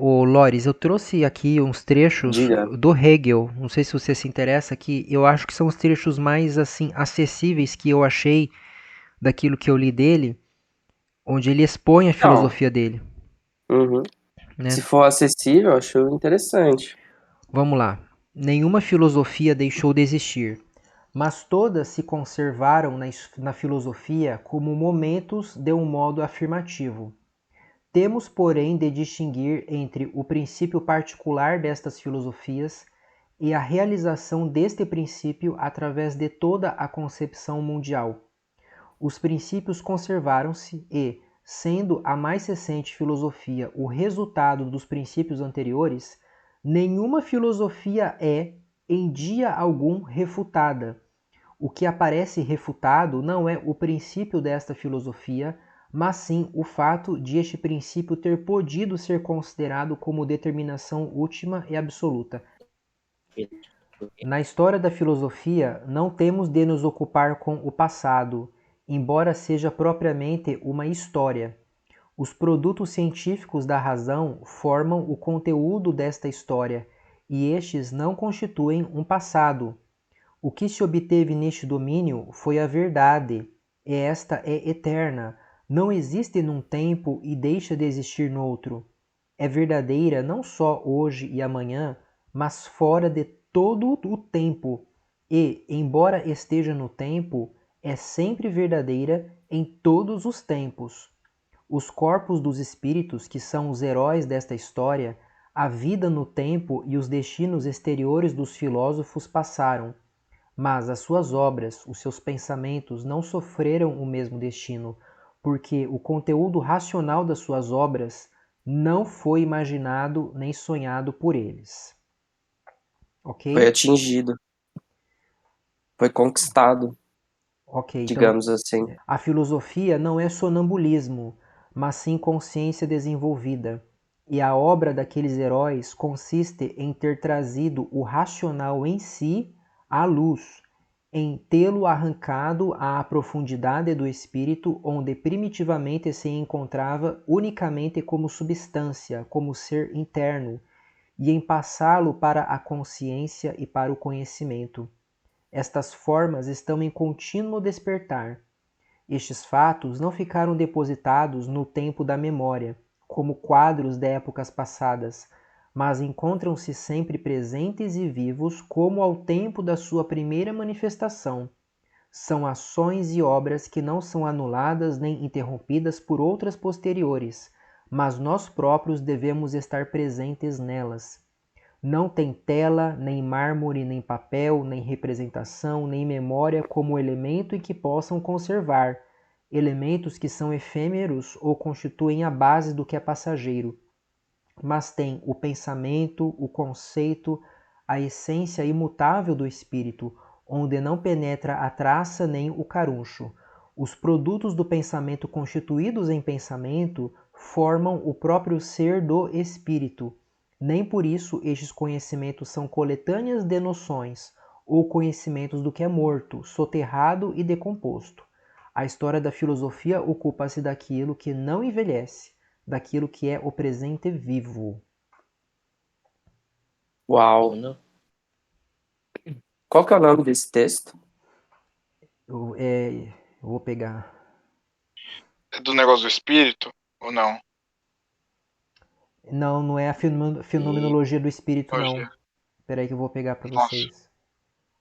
Ô Loris, eu trouxe aqui uns trechos Diga. do Hegel. Não sei se você se interessa aqui. Eu acho que são os trechos mais assim acessíveis que eu achei daquilo que eu li dele, onde ele expõe a Não. filosofia dele, Uhum. né? Se for acessível, acho interessante. Vamos lá. Nenhuma filosofia deixou de existir, mas todas se conservaram na filosofia como momentos de um modo afirmativo. Temos, porém, de distinguir entre o princípio particular destas filosofias e a realização deste princípio através de toda a concepção mundial. Os princípios conservaram-se e, sendo a mais recente filosofia o resultado dos princípios anteriores, nenhuma filosofia é, em dia algum, refutada. O que aparece refutado não é o princípio desta filosofia, mas sim o fato de este princípio ter podido ser considerado como determinação última e absoluta. Na história da filosofia, não temos de nos ocupar com o passado, embora seja propriamente uma história. Os produtos científicos da razão formam o conteúdo desta história, e estes não constituem um passado. O que se obteve neste domínio foi a verdade, e esta é eterna, não existe num tempo e deixa de existir noutro. É verdadeira não só hoje e amanhã, mas fora de todo o tempo, e, embora esteja no tempo, é sempre verdadeira em todos os tempos. Os corpos dos espíritos, que são os heróis desta história, a vida no tempo e os destinos exteriores dos filósofos passaram, mas as suas obras, os seus pensamentos não sofreram o mesmo destino, porque o conteúdo racional das suas obras não foi imaginado nem sonhado por eles. Foi Ok? atingido, foi conquistado, Ok, então digamos assim. a filosofia não é sonambulismo, mas sim consciência desenvolvida. E a obra daqueles heróis consiste em ter trazido o racional em si à luz, em tê-lo arrancado à profundidade do espírito, onde primitivamente se encontrava unicamente como substância, como ser interno, e em passá-lo para a consciência e para o conhecimento. Estas formas estão em contínuo despertar. Estes fatos não ficaram depositados no tempo da memória, como quadros de épocas passadas, mas encontram-se sempre presentes e vivos como ao tempo da sua primeira manifestação. São ações e obras que não são anuladas nem interrompidas por outras posteriores, mas nós próprios devemos estar presentes nelas. Não tem tela, nem mármore, nem papel, nem representação, nem memória como elemento em que possam conservar, elementos que são efêmeros ou constituem a base do que é passageiro, mas tem o pensamento, o conceito, a essência imutável do espírito, onde não penetra a traça nem o caruncho. Os produtos do pensamento constituídos em pensamento formam o próprio ser do espírito. Nem por isso estes conhecimentos são coletâneas de noções, ou conhecimentos do que é morto, soterrado e decomposto. A história da filosofia ocupa-se daquilo que não envelhece, daquilo que é o presente vivo. Uau. Qual que é o nome desse texto? Eu vou pegar. É do negócio do espírito ou não? Não, não é a E, fenomenologia do espírito, Hoje. não. Espera aí que eu vou pegar para Nossa. vocês.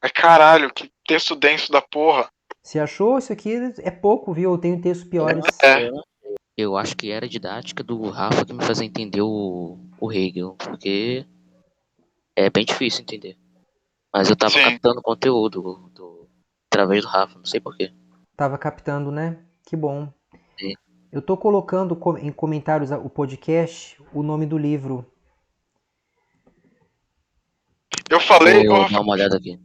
É caralho, que texto denso da porra. Se achou, isso aqui é pouco, viu? Eu tenho textos piores. É. Eu acho que era a didática do Rafa que me fazia entender o Hegel, porque é bem difícil entender. Mas eu tava Sim. captando conteúdo através do Rafa, não sei porquê. Tava captando, né? Que bom. Sim. Eu tô colocando em comentários o podcast o nome do livro. Eu falei, ô, Vou Rafa, dar uma olhada aqui.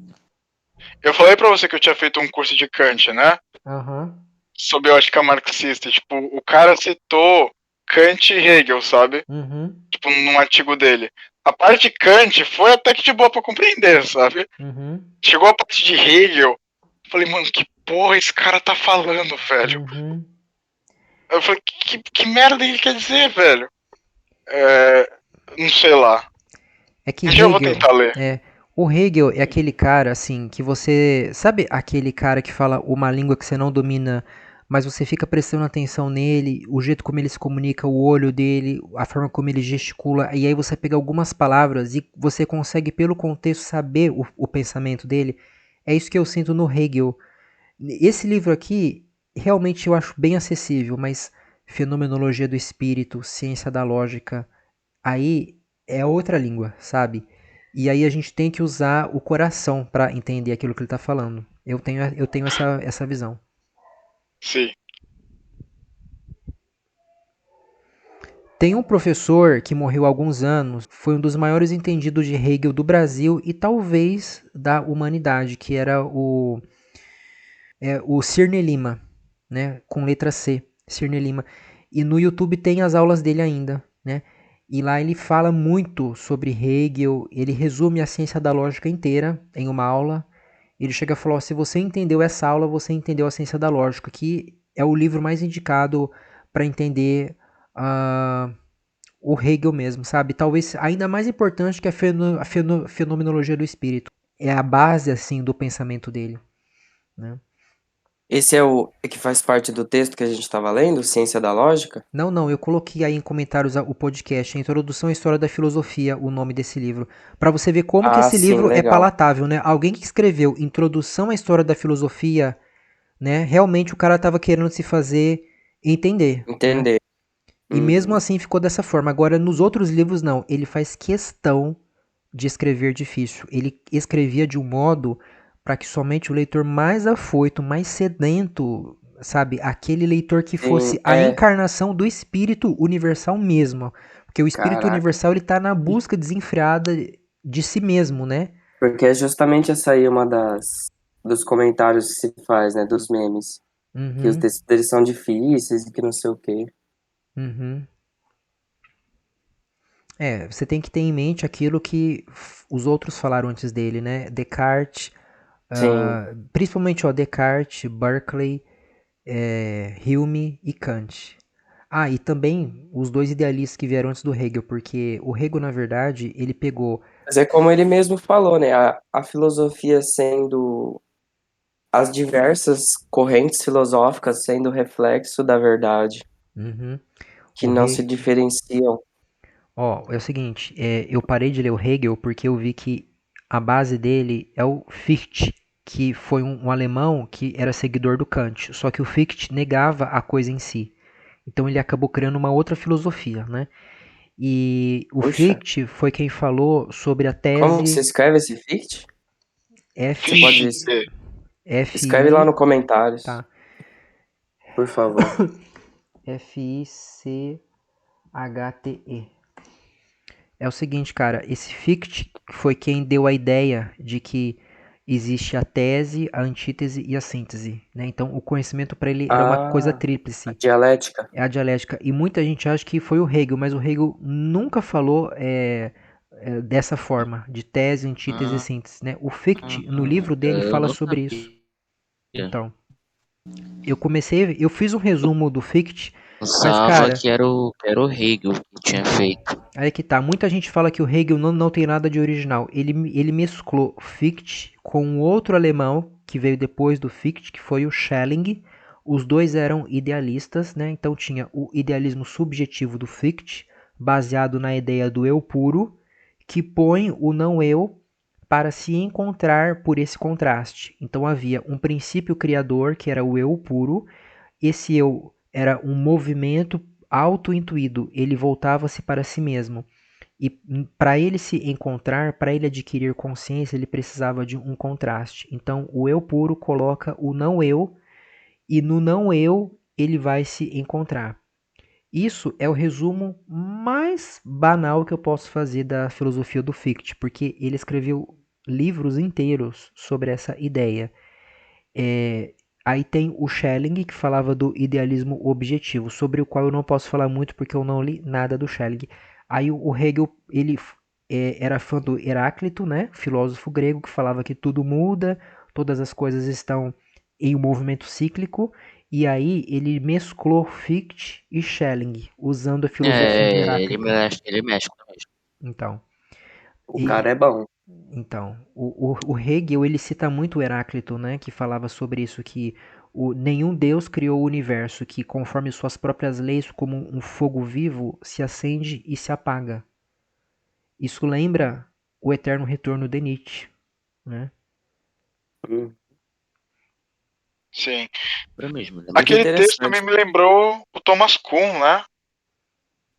eu falei pra você que eu tinha feito um curso de Kant, né? Aham. Sobre ótica marxista. Tipo, o cara citou Kant e Hegel, sabe? Uhum. Tipo, num artigo dele. A parte de Kant foi até que de boa pra compreender, sabe? Uhum. Chegou a parte de Hegel, eu falei, mano, que porra esse cara tá falando, velho? Uhum. Eu falei, que merda ele quer dizer, velho? Não sei lá. É que Um dia eu vou Hegel, tentar ler. o Hegel é aquele cara assim que você, sabe aquele cara que fala uma língua que você não domina, mas você fica prestando atenção nele, o jeito como ele se comunica, o olho dele, a forma como ele gesticula, e aí você pega algumas palavras e você consegue pelo contexto saber o pensamento dele. É isso que eu sinto no Hegel. Esse livro aqui realmente eu acho bem acessível, mas fenomenologia do espírito, ciência da lógica, aí é outra língua, sabe? E aí a gente tem que usar o coração para entender aquilo que ele tá falando. Eu tenho essa visão. Sim. Tem um professor que morreu há alguns anos, foi um dos maiores entendidos de Hegel do Brasil e talvez da humanidade, que era o Cirne Lima, né? Com letra C, Cirne Lima. E no YouTube tem as aulas dele ainda, né? E lá ele fala muito sobre Hegel, ele resume a ciência da lógica inteira em uma aula. Ele chega a falar, ó, se você entendeu essa aula, você entendeu a ciência da lógica, que é o livro mais indicado para entender uh, o Hegel mesmo, sabe? Talvez ainda mais importante que a fenomenologia do espírito. É a base, assim, do pensamento dele, né? Esse é o que faz parte do texto que a gente estava lendo, Ciência da Lógica? Não, não, eu coloquei aí em comentários o podcast, a Introdução à História da Filosofia, o nome desse livro, para você ver como que Ah, esse sim, livro é legal. palatável, né? Alguém que escreveu Introdução à História da Filosofia, né? Realmente o cara estava querendo se fazer entender, né? Entender. E mesmo Uhum. assim ficou dessa forma. Agora, nos outros livros, não. Ele faz questão de escrever difícil. Ele escrevia de um modo para que somente o leitor mais afoito, mais sedento, sabe? Aquele leitor que Sim, fosse a encarnação do espírito universal mesmo. Porque o espírito caraca. universal ele tá na busca desenfreada de si mesmo, né? Porque é justamente essa aí uma dos comentários que se faz, né, dos memes. Que os Uhum, textos deles são difíceis e que não sei o quê. uhum. Você tem que ter em mente aquilo que os outros falaram antes dele, né? Descartes, Sim. principalmente ó, Descartes, Berkeley, Hume e Kant. Ah, e também os dois idealistas que vieram antes do Hegel, porque o Hegel, na verdade, ele pegou. Mas é como ele mesmo falou, né? A filosofia sendo as diversas correntes filosóficas sendo reflexo da verdade, Uhum, que o não se He... diferenciam. Ó, é o seguinte, eu parei de ler o Hegel porque eu vi que a base dele é o Fichte, que foi um alemão que era seguidor do Kant, só que o Fichte negava a coisa em si. Então ele acabou criando uma outra filosofia, né? E o Puxa, Fichte foi quem falou sobre a como que se tese escreve esse fict? Você F, pode Fichte. escreve lá FI, no comentários, tá? por favor. Fichte. É o seguinte, cara, esse Fichte foi quem deu a ideia de que existe a tese, a antítese e a síntese, né? Então, o conhecimento para ele era uma coisa Ah, a tríplice, dialética. é a dialética. E muita gente acha que foi o Hegel, mas o Hegel nunca falou dessa forma, de tese, antítese e Ah, síntese, né? O Fichte, no livro dele, eu fala não sobre isso. sabia. Então, eu fiz um resumo do Fichte, mas, Pensava cara, que era o Hegel que tinha feito. aí que tá. Muita gente fala que o Hegel não tem nada de original. Ele mesclou Fichte com um outro alemão que veio depois do Fichte, que foi o Schelling. Os dois eram idealistas, né? Então tinha o idealismo subjetivo do Fichte, baseado na ideia do eu puro, que põe o não eu para se encontrar por esse contraste. Então havia um princípio criador, que era o eu puro. Esse eu era um movimento auto-intuído, ele voltava-se para si mesmo. E para ele se encontrar, para ele adquirir consciência, ele precisava de um contraste. Então, o eu puro coloca o não eu, e no não eu ele vai se encontrar. Isso é o resumo mais banal que eu posso fazer da filosofia do Fichte, porque ele escreveu livros inteiros sobre essa ideia. É, aí tem o Schelling, que falava do idealismo objetivo, sobre o qual eu não posso falar muito porque eu não li nada do Schelling. Aí o Hegel, ele era fã do Heráclito, né, filósofo grego, que falava que tudo muda, todas as coisas estão em um movimento cíclico, E aí ele mesclou Fichte e Schelling, usando a filosofia do É, Heráclito. ele mexe com isso. Então, O cara e, é bom. então o Hegel ele cita muito o Heráclito, né, que falava sobre isso, que nenhum Deus criou o universo, que conforme suas próprias leis, como um fogo vivo, se acende e se apaga. Isso lembra o eterno retorno de Nietzsche, né? Hum, Sim. Pra mesmo, né? Muito Aquele texto também interessante. me lembrou o Thomas Kuhn, né?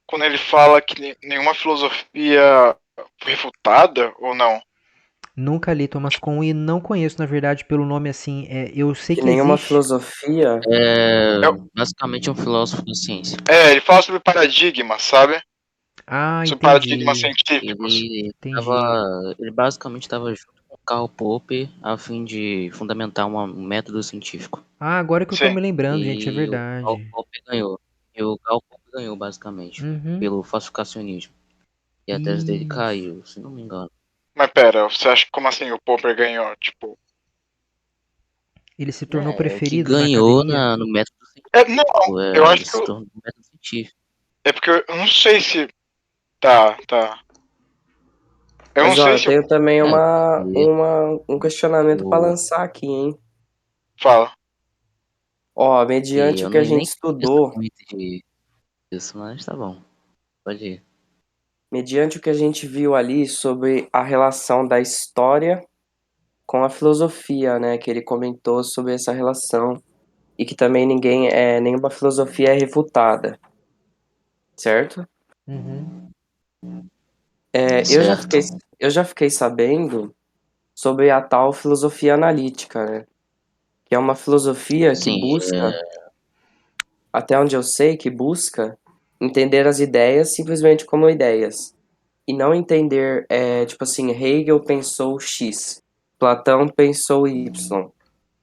Quando ele fala que nenhuma filosofia foi refutada, ou não? Nunca li Thomas Kuhn e não conheço, na verdade, pelo nome assim. Eu sei Que que nenhuma existe. filosofia. É É, basicamente um filósofo da ciência. ele fala sobre paradigmas, sabe? Ah, Sobre paradigmas entendi. científicos. Entendi. Ele basicamente estava junto com o Karl Popper a fim de fundamentar um método científico. Ah, agora que eu tô Sim. me lembrando, gente, é E o Karl verdade. Popper ganhou. E o Karl Popper ganhou basicamente Uhum. pelo falsificacionismo. E a tese dele Isso. caiu, se não me engano. Mas pera, você acha que como assim o Popper ganhou? Tipo. Ele se tornou Que preferido na ganhou academia? no método Não, científico. eu Ele acho que se tornou um método científico. é porque eu não sei se. Tá. Eu não Mas ó, sei eu se. tenho também Porque um questionamento para o, lançar aqui, hein? Fala. Ó, que mediante o eu que a nem gente entendi estudou, exatamente isso, mas tá bom. Pode ir. mediante o que a gente viu ali sobre a relação da história com a filosofia, né? Que ele comentou sobre essa relação e que também nenhuma filosofia é refutada, certo? Uhum. É, Certo. eu já fiquei sabendo sobre a tal filosofia analítica, né? Que é uma filosofia que Sim, busca, até onde eu sei, que busca entender as ideias simplesmente como ideias. E não entender, tipo assim, Hegel pensou X, Platão pensou Y,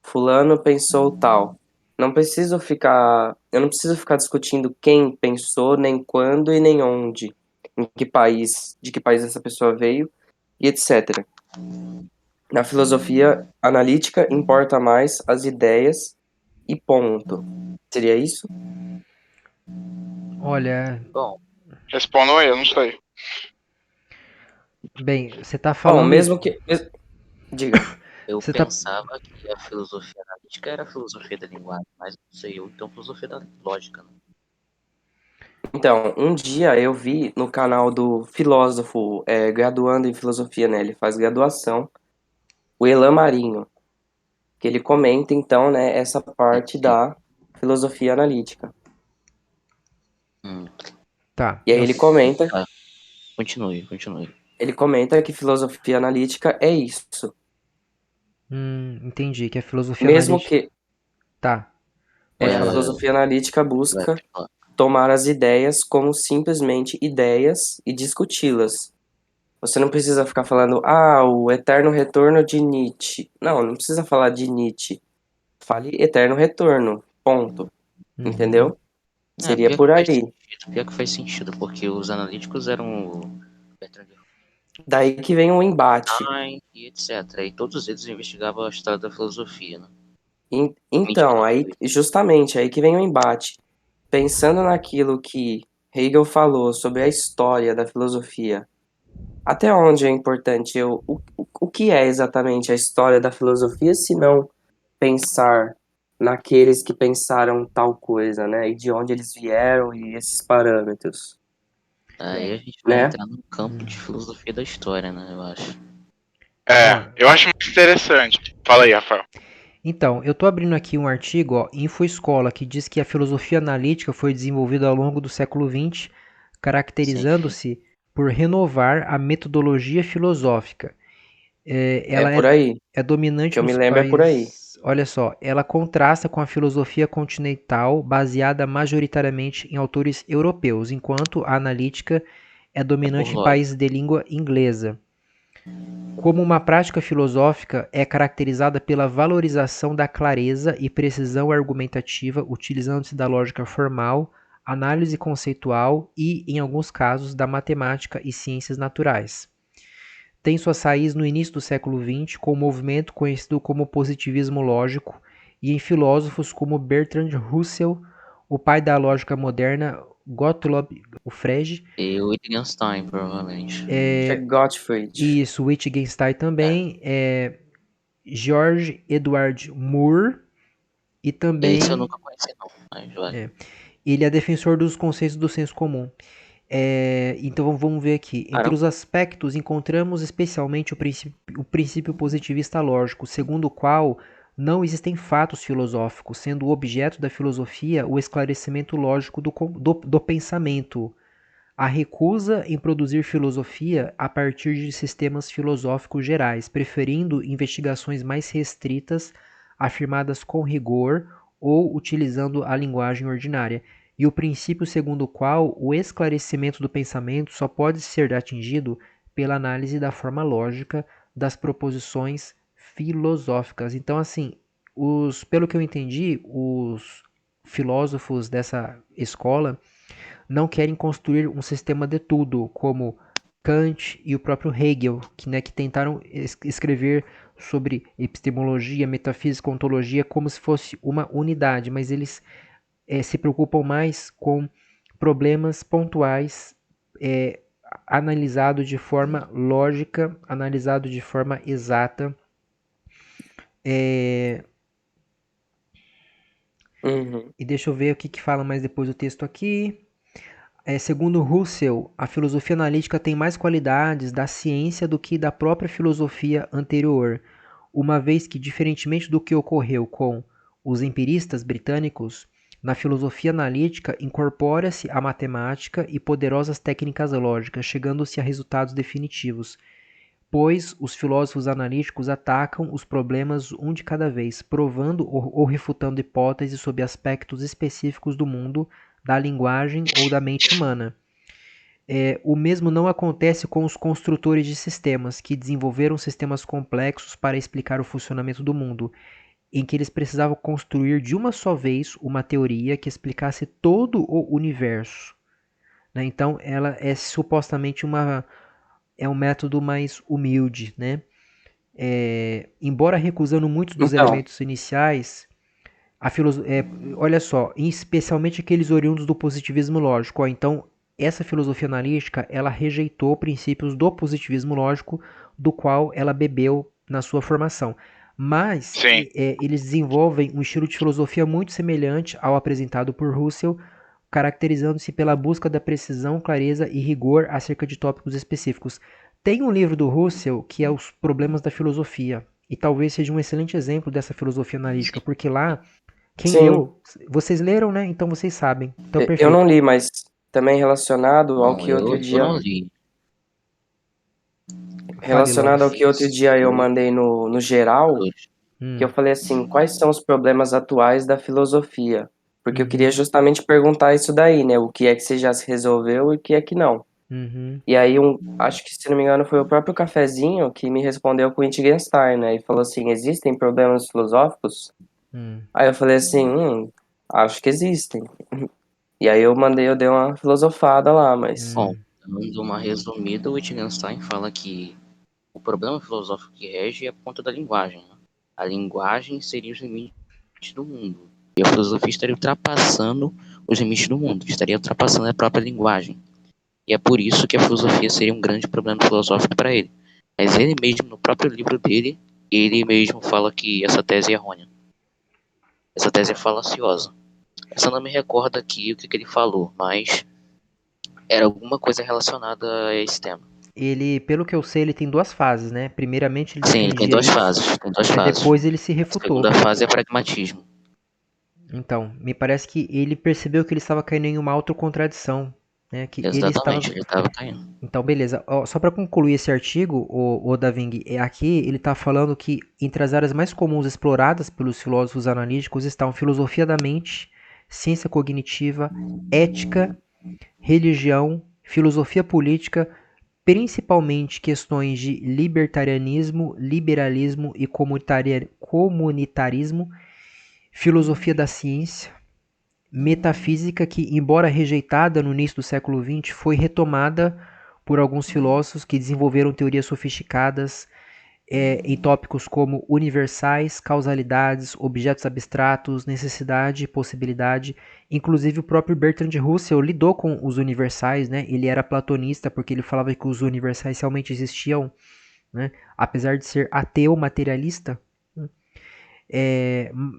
Fulano pensou tal. Eu não preciso ficar discutindo quem pensou, nem quando e nem onde, de que país essa pessoa veio e etc. Na filosofia analítica importa mais as ideias e ponto. Seria isso? Olha, bom, Respondam aí, eu não sei. bem, você tá Bom, falando. mesmo que. Diga. eu Você tá. pensava que a filosofia analítica era a filosofia da linguagem, mas não sei, ou então filosofia da lógica, né? Então, um dia eu vi no canal do filósofo graduando em filosofia, né? Ele faz graduação, o Elan Marinho, que ele comenta, então, né, essa parte da filosofia analítica. Hum, Tá. E aí tá, continue. ele comenta que filosofia analítica é isso. Entendi que a filosofia Mesmo analítica. que Tá, pode a falar. filosofia analítica Vai, busca ó. tomar as ideias como simplesmente ideias e discuti-las. Você não precisa ficar falando, o eterno retorno de Nietzsche. Não precisa falar de Nietzsche. Fale eterno retorno. Ponto. Uhum. Entendeu? Seria por aí. Pior que faz sentido, porque os analíticos eram o Bertrand Daí que vem o embate. Russell e etc. E todos eles investigavam a história da filosofia, né? Então, Mentira, aí justamente aí que vem o embate. Pensando naquilo que Hegel falou sobre a história da filosofia, até onde é importante o que é exatamente a história da filosofia, se não pensar naqueles que pensaram tal coisa, né? E de onde eles vieram e esses parâmetros, aí a gente vai né? entrar no campo de filosofia da história, né? Eu acho. Ó, Eu acho muito interessante. Fala aí, Rafael. então, eu tô abrindo aqui um artigo, ó, InfoEscola, que diz que a filosofia analítica foi desenvolvida ao longo do século XX, Sim. caracterizando-se por renovar a metodologia filosófica. É Ela por aí. é Que dominante eu me nos lembro é por aí. países. Olha só, ela contrasta com a filosofia continental baseada majoritariamente em autores europeus, enquanto a analítica é É por dominante em lógica. países de língua inglesa. Como uma prática filosófica, é caracterizada pela valorização da clareza e precisão argumentativa, utilizando-se da lógica formal, análise conceitual e, em alguns casos, da matemática e ciências naturais. Tem suas raízes no início do século XX, com um movimento conhecido como positivismo lógico e em filósofos como Bertrand Russell, o pai da lógica moderna, Gottlob Frege, E o Wittgenstein, provavelmente. Acho que é Gottfried. isso, Wittgenstein também, George Edward Moore, e Esse eu também nunca conheci, não. Mas vale. ele é defensor dos conceitos do senso comum. Então vamos ver aqui. Entre Caramba. os aspectos, encontramos especialmente o princípio positivista lógico, segundo o qual não existem fatos filosóficos, sendo o objeto da filosofia o esclarecimento lógico do pensamento, a recusa em produzir filosofia a partir de sistemas filosóficos gerais, preferindo investigações mais restritas, afirmadas com rigor ou utilizando a linguagem ordinária, e o princípio segundo o qual o esclarecimento do pensamento só pode ser atingido pela análise da forma lógica das proposições filosóficas. Então, assim, pelo que eu entendi, os filósofos dessa escola não querem construir um sistema de tudo, como Kant e o próprio Hegel, que tentaram escrever sobre epistemologia, metafísica, ontologia como se fosse uma unidade, mas eles se preocupam mais com problemas pontuais, analisado de forma lógica, analisado de forma exata. E deixa eu ver o que fala mais depois do texto aqui. Segundo Russell, a filosofia analítica tem mais qualidades da ciência do que da própria filosofia anterior, uma vez que, diferentemente do que ocorreu com os empiristas britânicos, na filosofia analítica incorpora-se a matemática e poderosas técnicas lógicas, chegando-se a resultados definitivos, pois os filósofos analíticos atacam os problemas um de cada vez, provando ou refutando hipóteses sob aspectos específicos do mundo, da linguagem ou da mente humana. O mesmo não acontece com os construtores de sistemas, que desenvolveram sistemas complexos para explicar o funcionamento do mundo, em que eles precisavam construir de uma só vez uma teoria que explicasse todo o universo. Né? Então, ela é supostamente um método mais humilde, né? Embora recusando muitos dos Então, elementos iniciais, olha só, especialmente aqueles oriundos do positivismo lógico. Então, essa filosofia analítica, ela rejeitou princípios do positivismo lógico, do qual ela bebeu na sua formação. Mas Sim. eles desenvolvem um estilo de filosofia muito semelhante ao apresentado por Russell, caracterizando-se pela busca da precisão, clareza e rigor acerca de tópicos específicos. Tem um livro do Russell que é Os Problemas da Filosofia, e talvez seja um excelente exemplo dessa filosofia analítica, porque lá, quem sim, leu, vocês leram, né? Então vocês sabem. Então, eu perfeito. não li, mas também relacionado ao Bom, que outro eu dia. não li. Fale, Relacionado ao Lopes. que outro dia eu mandei no geral, que eu Hum, falei assim, quais são os problemas atuais da filosofia? Porque eu queria uhum, justamente perguntar isso daí, né? O que é que você já se resolveu e o que é que não. uhum, E aí, acho que, se não me engano, foi o próprio Cafezinho que me respondeu com o Wittgenstein, né? E falou assim, existem problemas filosóficos? hum. Aí eu falei assim, acho que existem. E aí eu dei uma filosofada lá, mas... Bom, dando uma resumida, o Wittgenstein fala que o problema filosófico que rege é a ponta da linguagem. Né? A linguagem seria os limites do mundo. E a filosofia estaria ultrapassando os limites do mundo, estaria ultrapassando a própria linguagem. E é por isso que a filosofia seria um grande problema filosófico para ele. Mas ele mesmo, no próprio livro dele, ele mesmo fala que essa tese é errônea. Essa tese é falaciosa. Essa não me recorda aqui o que ele falou, mas era alguma coisa relacionada a esse tema. Ele, pelo que eu sei, ele tem duas fases, né? Primeiramente ele Sim, ele tem defendia duas isso, fases. Tem duas mas fases. depois ele se A refutou. segunda fase é pragmatismo. Então, me parece que ele percebeu que ele estava caindo em uma autocontradição, né? Que ele Exatamente, estava. ele estava caindo. Então, beleza. Ó, só para concluir esse artigo, o Daving, aqui ele está falando que entre as áreas mais comuns exploradas pelos filósofos analíticos estão filosofia da mente, ciência cognitiva, ética, religião, filosofia política, principalmente questões de libertarianismo, liberalismo e comunitarismo, filosofia da ciência, metafísica que, embora rejeitada no início do século XX, foi retomada por alguns filósofos que desenvolveram teorias sofisticadas em tópicos como universais, causalidades, objetos abstratos, necessidade e possibilidade. Inclusive o próprio Bertrand Russell lidou com os universais, né? Ele era platonista porque ele falava que os universais realmente existiam, né? Apesar de ser ateu materialista.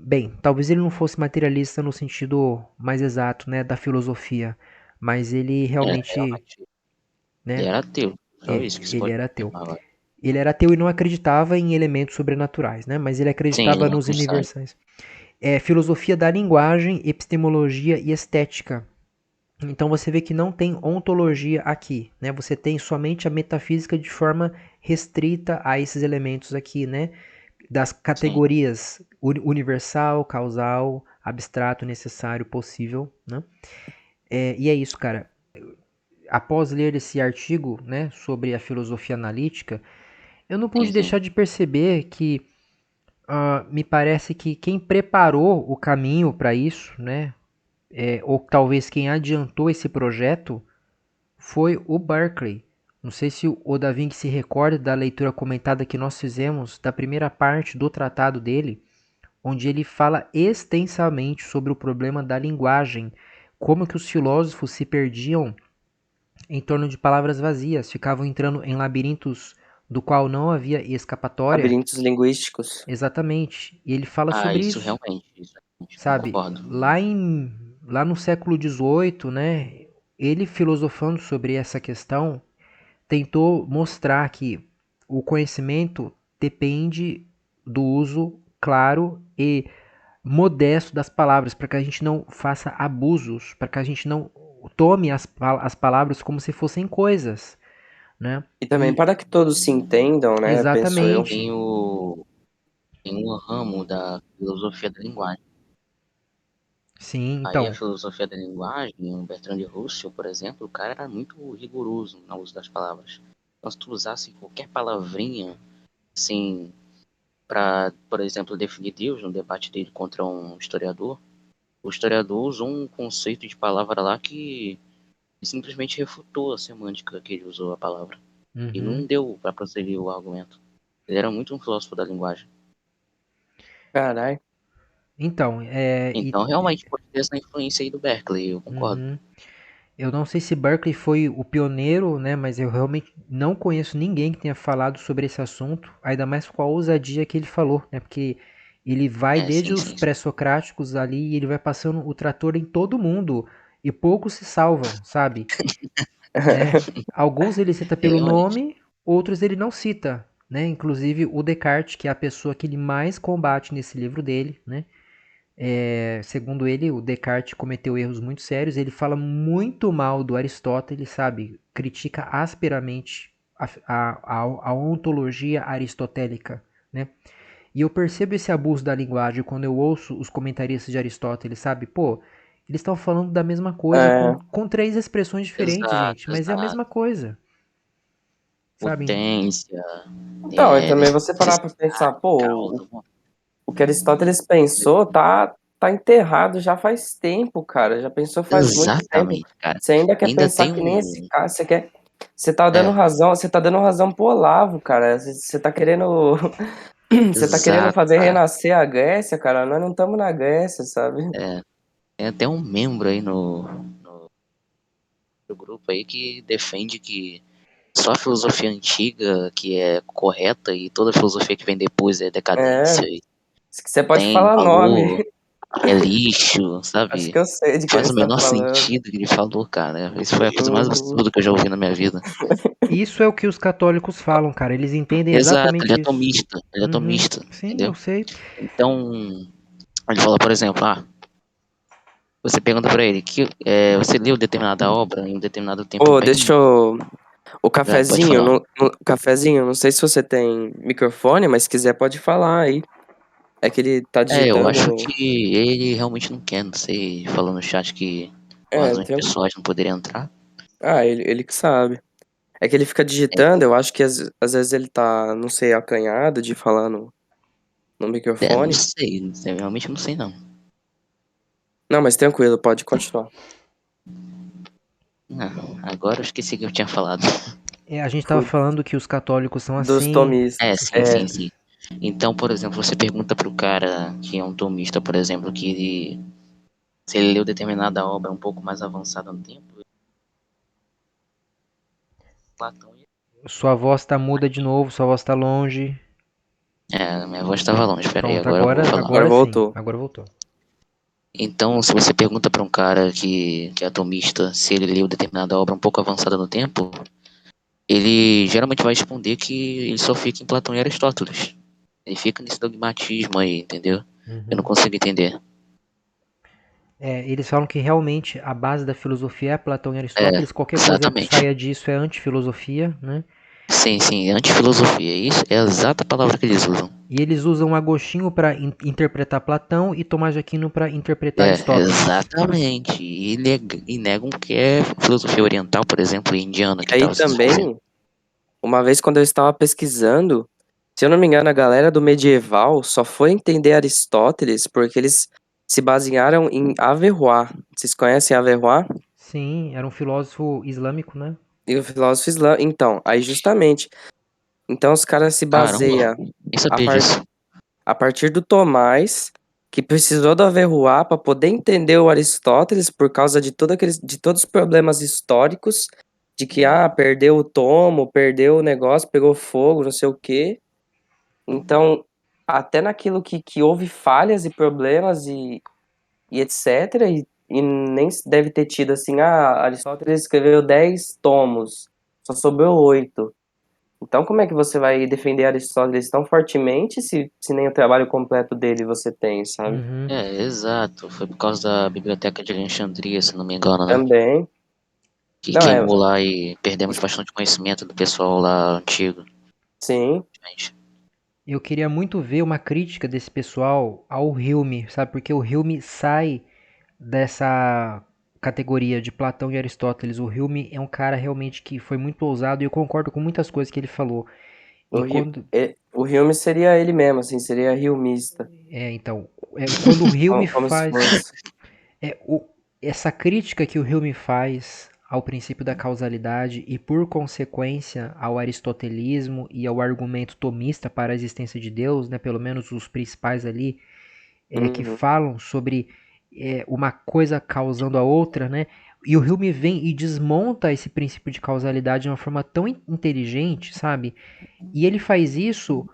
Bem, talvez ele não fosse materialista no sentido mais exato, né, da filosofia, mas ele realmente, Realmente, ele né, era ateu. Só isso que se ele pode era ateu. afirmar. Ele era ateu e não acreditava em elementos sobrenaturais, né? Mas ele Sim, ele acreditava não nos acreditava. universais. Filosofia da linguagem, epistemologia e estética. Então você vê que não tem ontologia aqui, né? Você tem somente a metafísica de forma restrita a esses elementos aqui, né? Das Sim. categorias universal, causal, abstrato, necessário, possível, né? E é isso, cara. Após ler esse artigo, né, sobre a filosofia analítica, eu não pude Sim, sim. deixar de perceber que me parece que quem preparou o caminho para isso, né, ou talvez quem adiantou esse projeto, foi o Berkeley. Não sei se o Da Vinci se recorda da leitura comentada que nós fizemos da primeira parte do tratado dele, onde ele fala extensamente sobre o problema da linguagem, como que os filósofos se perdiam em torno de palavras vazias, ficavam entrando em labirintos do qual não havia escapatória. Labirintos linguísticos. Exatamente. E ele fala Ah, sobre isso, isso realmente, sabe? concordo. Lá no século XVIII, né? Ele filosofando sobre essa questão, tentou mostrar que o conhecimento depende do uso claro e modesto das palavras, para que a gente não faça abusos, para que a gente não tome as palavras como se fossem coisas, né? E também E para que todos se entendam, né? Penso eu. exatamente. Tem um ramo da filosofia da linguagem. Sim, Aí a então, filosofia da linguagem, o Bertrand Russell, por exemplo, o cara era muito rigoroso no uso das palavras. Então, se tu usasse qualquer palavrinha, assim, para, por exemplo, definir Deus, no debate dele contra um historiador, o historiador usou um conceito de palavra lá que simplesmente refutou a semântica que ele usou a palavra. E não uhum. deu para prosseguir o argumento. Ele era muito um filósofo da linguagem. Caralho. Então, Então, realmente, pode ter essa influência aí do Berkeley, eu concordo. uhum. Eu não sei se Berkeley foi o pioneiro, né, mas eu realmente não conheço ninguém que tenha falado sobre esse assunto, ainda mais com a ousadia que ele falou, né, porque ele vai É, desde sim, os sim, sim. pré-socráticos ali e ele vai passando o trator em todo mundo e poucos se salvam, sabe? Né? Alguns ele cita É, pelo realmente. nome, outros ele não cita, né? Inclusive o Descartes, que é a pessoa que ele mais combate nesse livro dele, né? Segundo ele, o Descartes cometeu erros muito sérios. Ele fala muito mal do Aristóteles, sabe? Critica asperamente a ontologia aristotélica, né? E eu percebo esse abuso da linguagem quando eu ouço os comentaristas de Aristóteles, sabe? Pô, eles estão falando da mesma coisa É, com três expressões diferentes, Exato, gente, mas é a mesma exato. coisa, sabe? Potência, então, e também você parar pra pensar, necessidade, pô, causa. o que Aristóteles pensou tá enterrado já faz tempo, cara. Já pensou faz muito tempo. Exatamente, cara. Você ainda quer Ainda pensar tem que nem esse um. cara, você tá dando É, razão, você tá dando razão pro Olavo, cara. Você tá querendo, você tá querendo exato, fazer cara. renascer a Grécia, cara. Nós não estamos na Grécia, sabe? É, tem até um membro aí no grupo aí que defende que só a filosofia antiga que é correta e toda filosofia que vem depois é É, decadência e você pode tem falar nome. valor, é lixo, Acho sabe? que eu sei de quem Faz o você tá menor falando. sentido que ele falou, cara. Isso foi a coisa mais Uhum. absurda que eu já ouvi na minha vida. Isso é o que os católicos falam, cara. Eles entendem Exato, ele é exatamente isso. atomista, ele é Uhum. atomista, Sim, eu entendeu? sei. Então, ele fala, por exemplo, você pergunta pra ele que você leu determinada obra em um determinado tempo Ô, bem. deixa eu. O Vai, pode cafezinho, falar. cafezinho, não sei se você tem microfone, mas se quiser pode falar aí. É que ele tá Eu digitando acho no. que ele realmente não quer, não sei, falou no chat que por É, razões pessoais não poderia entrar. Ah, ele que sabe. É que ele fica É, digitando, eu acho que às vezes ele tá, não sei, acanhado de falar no não microfone. sei, realmente não sei não. Não, mas tranquilo, pode continuar. Agora eu esqueci o que eu tinha falado. A gente tava falando que os católicos são Dos assim. tomistas. Sim. Então, por exemplo, você pergunta pro cara que é um tomista, por exemplo, se ele leu determinada obra um pouco mais avançada no tempo, Platão. Sua voz tá muda de novo, sua voz tá longe. Minha voz estava longe, peraí, Pronto, agora eu vou falar. Agora agora sim. voltou. Agora voltou. Então, se você pergunta para um cara que é atomista se ele leu determinada obra um pouco avançada no tempo, ele geralmente vai responder que ele só fica em Platão e Aristóteles. Ele fica nesse dogmatismo aí, entendeu? Eu não consigo entender. Eles falam que realmente a base da filosofia é Platão e Aristóteles. Qualquer coisa que Exatamente. saia disso é antifilosofia, né? Sim, antifilosofia. Isso é a exata palavra que eles usam. E eles usam Agostinho para interpretar Platão e Tomás de Aquino para interpretar Aristóteles. Exatamente. E negam que é filosofia oriental, por exemplo, e indiana. E aí também, uma vez quando eu estava pesquisando, se eu não me engano, a galera do medieval só foi entender Aristóteles porque eles se basearam em Averroes. Vocês conhecem Averroes? Sim, era um filósofo islâmico, né? E o filósofo islâmico. Então, aí justamente. Então os caras se baseiam Caramba, nem a, sabia par- disso. a partir do Tomás, que precisou do Averroes para poder entender o Aristóteles por causa de todos os problemas históricos, de que perdeu o tomo, perdeu o negócio, pegou fogo, não sei o quê. Então, até naquilo que houve falhas e problemas e etc. E nem deve ter tido assim, Aristóteles escreveu 10 tomos, só sobrou 8. Então, como é que você vai defender Aristóteles tão fortemente se nem o trabalho completo dele você tem, sabe? Exato. Foi por causa da Biblioteca de Alexandria, se não me engano, né? Também. Que Não, queimou lá e perdemos bastante conhecimento do pessoal lá antigo. sim. Gente. Eu queria muito ver uma crítica desse pessoal ao Hume, sabe? Porque o Hume sai dessa categoria de Platão e Aristóteles. O Hume é um cara realmente que foi muito ousado e eu concordo com muitas coisas que ele falou. E quando, O Hume seria ele mesmo, assim, seria humista. então, quando o Hume Como se faz fosse. é, o- essa crítica que o Hume faz ao princípio da causalidade e, por consequência, ao aristotelismo e ao argumento tomista para a existência de Deus, né, pelo menos os principais ali, que Uhum. falam sobre uma coisa causando a outra, né? E o Hume vem e desmonta esse princípio de causalidade de uma forma tão inteligente, sabe? E ele faz isso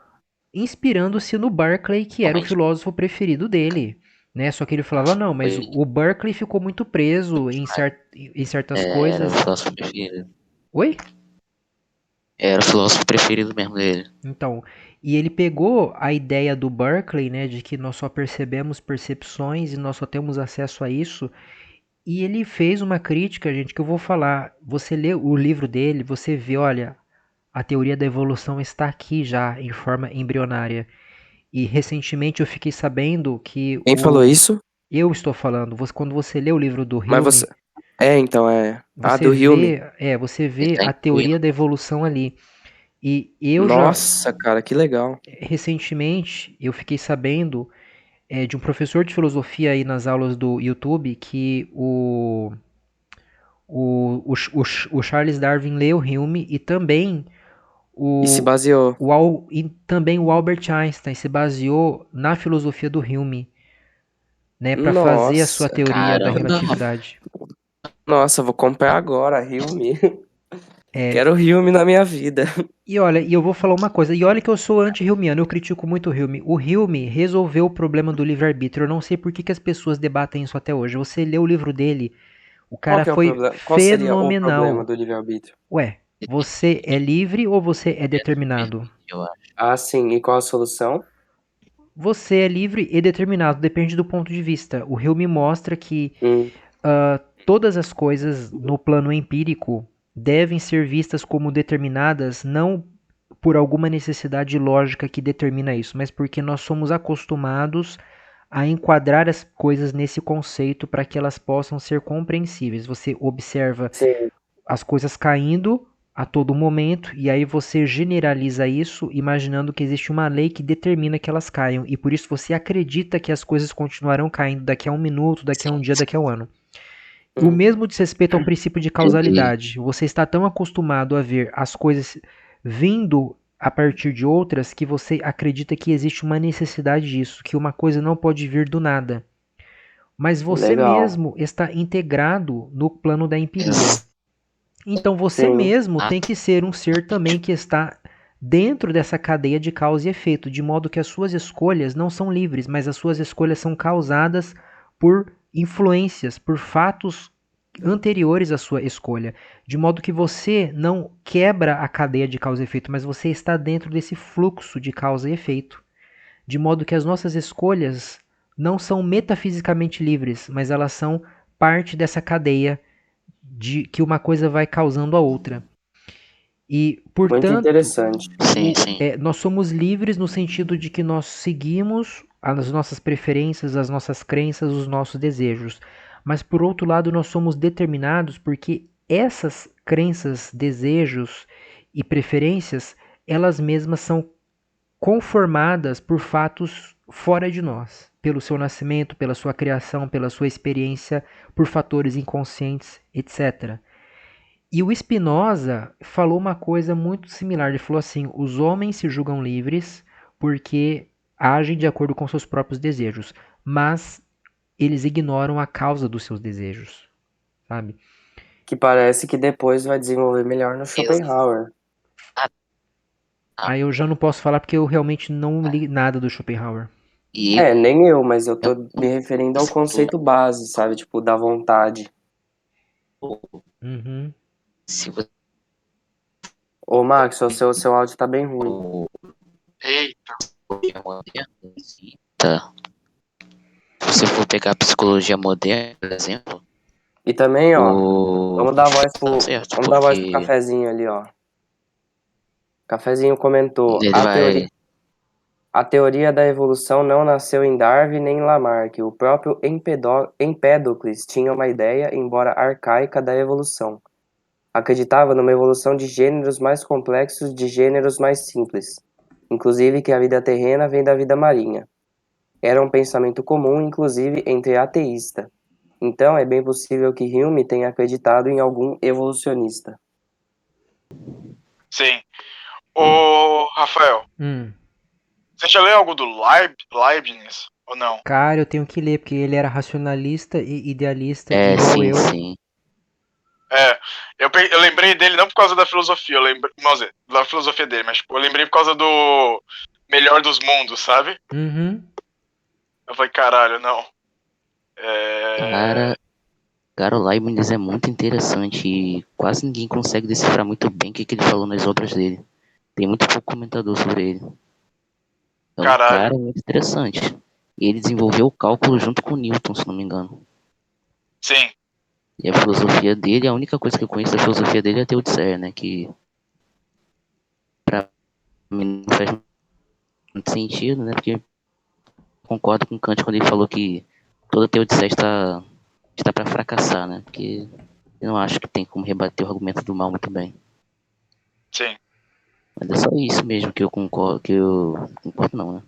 inspirando-se no Berkeley, que era o Realmente. filósofo preferido dele. Né? Só que ele falava, não, mas Foi, o Berkeley ficou muito preso em certas era coisas. o filósofo preferido. Oi? Era o filósofo preferido mesmo dele. Então, e ele pegou a ideia do Berkeley, né, de que nós só percebemos percepções e nós só temos acesso a isso, e ele fez uma crítica, gente, que eu vou falar. Você lê o livro dele, você vê, olha, a teoria da evolução está aqui já em forma embrionária. E recentemente eu fiquei sabendo que Quem falou isso? eu estou falando, quando você lê o livro do Mas você. Hume, Então é. você Do Hume. vê, você Ele vê tá a incluindo. teoria da evolução ali. E eu já Nossa, cara, que legal. recentemente eu fiquei sabendo de um professor de filosofia aí nas aulas do YouTube que o Charles Darwin leu Hume e também E se o, baseou. e também o Albert Einstein se baseou na filosofia do Hume, né, para fazer a sua Nossa. teoria da Caramba. relatividade. Nossa, vou comprar agora, Hume. Quero Hume na minha vida. E olha, e eu vou falar uma coisa, e olha que eu sou anti-Humeano, eu critico muito o Hume. O Hume resolveu o problema do livre-arbítrio, eu não sei por que, que as pessoas debatem isso até hoje. Você lê o livro dele, o Qual cara que é o foi problema? Qual seria o problema fenomenal. do livre-arbítrio? Ué, você é livre ou você é determinado? Eu acho. Ah, sim. E qual a solução? Você é livre e determinado, depende do ponto de vista. O Hume mostra que Hum, todas as coisas no plano empírico devem ser vistas como determinadas não por alguma necessidade lógica que determina isso, mas porque nós somos acostumados a enquadrar as coisas nesse conceito para que elas possam ser compreensíveis. Você observa sim. as coisas caindo a todo momento e aí você generaliza isso imaginando que existe uma lei que determina que elas caiam e por isso você acredita que as coisas continuarão caindo daqui a um minuto, daqui a um dia, daqui a um ano. O mesmo diz respeito ao princípio de Entendi. causalidade. Você está tão acostumado a ver as coisas vindo a partir de outras que você acredita que existe uma necessidade disso, que uma coisa não pode vir do nada. Mas você Legal. mesmo está integrado no plano da empiria. Então você Sim. mesmo tem que ser um ser também que está dentro dessa cadeia de causa e efeito, de modo que as suas escolhas não são livres, mas as suas escolhas são causadas por influências, por fatos anteriores à sua escolha, de modo que você não quebra a cadeia de causa e efeito, mas você está dentro desse fluxo de causa e efeito, de modo que as nossas escolhas não são metafisicamente livres, mas elas são parte dessa cadeia de que uma coisa vai causando a outra. E, Muito portanto, interessante. Sim, sim. nós somos livres no sentido de que nós seguimos as nossas preferências, as nossas crenças, os nossos desejos. Mas, por outro lado, nós somos determinados porque essas crenças, desejos e preferências, elas mesmas são conformadas por fatos fora de nós, pelo seu nascimento, pela sua criação, pela sua experiência, por fatores inconscientes, etc. E o Spinoza falou uma coisa muito similar. Ele falou assim: os homens se julgam livres porque agem de acordo com seus próprios desejos, mas eles ignoram a causa dos seus desejos, sabe? Que parece que depois vai desenvolver melhor no Schopenhauer. Aí eu já não posso falar porque eu realmente não li nada do Schopenhauer. E Nem eu, mas eu tô me referindo ao conceito base, sabe? Tipo, da vontade. Uhum. se você Ô, Max, o seu áudio tá bem ruim. for Eita. psicologia moderna, tá? Se você for pegar a psicologia moderna, por exemplo, E também, ó, o vamos dar voz pro, tá certo, vamos dar voz pro porque cafezinho ali, ó. Cafezinho comentou: ele vai. a teoria da evolução não nasceu em Darwin nem em Lamarck. O próprio Empédocles tinha uma ideia, embora arcaica, da evolução. Acreditava numa evolução de gêneros mais complexos de gêneros mais simples, inclusive que a vida terrena vem da vida marinha. Era um pensamento comum, inclusive, entre ateístas. Então, é bem possível que Hume tenha acreditado em algum evolucionista. Sim. Ô, Rafael, você já leu algo do Leibniz ou não? Cara, eu tenho que ler, porque ele era racionalista e idealista É, igual sim, eu. sim. Eu lembrei dele não por causa da filosofia, eu lembrei, não sei, da filosofia dele, mas tipo, eu lembrei por causa do Melhor dos Mundos, sabe? Uhum. Eu falei, caralho, não. Cara, o Leibniz é muito interessante e quase ninguém consegue decifrar muito bem o que ele falou nas obras dele. Tem muito pouco comentador sobre ele. É um Caralho. cara muito interessante. E ele desenvolveu o cálculo junto com o Newton, se não me engano. Sim. E a filosofia dele, a única coisa que eu conheço da filosofia dele é a Teodiceia, né? Que pra mim não faz muito sentido, né? Porque concordo com Kant quando ele falou que toda Teodiceia está para fracassar, né? Porque eu não acho que tem como rebater o argumento do mal muito bem. Sim. Mas é só isso mesmo que eu concordo não, né?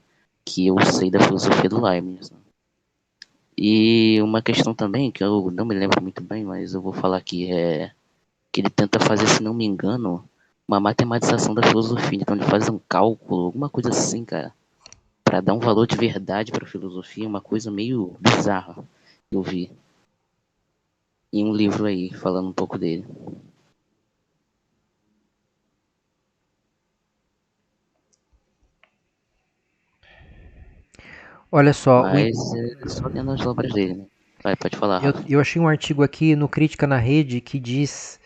Que eu sei da filosofia do Leibniz. Né? E uma questão também, que eu não me lembro muito bem, mas eu vou falar aqui, é que ele tenta fazer, se não me engano, uma matematização da filosofia. Então ele faz um cálculo, alguma coisa assim, cara, para dar um valor de verdade para a filosofia, uma coisa meio bizarra, eu vi. Em um livro aí, falando um pouco dele. Olha só, Mas é só lendo as obras dele, né? Vai, pode falar, Rafa. eu achei um artigo aqui no Crítica na Rede que diz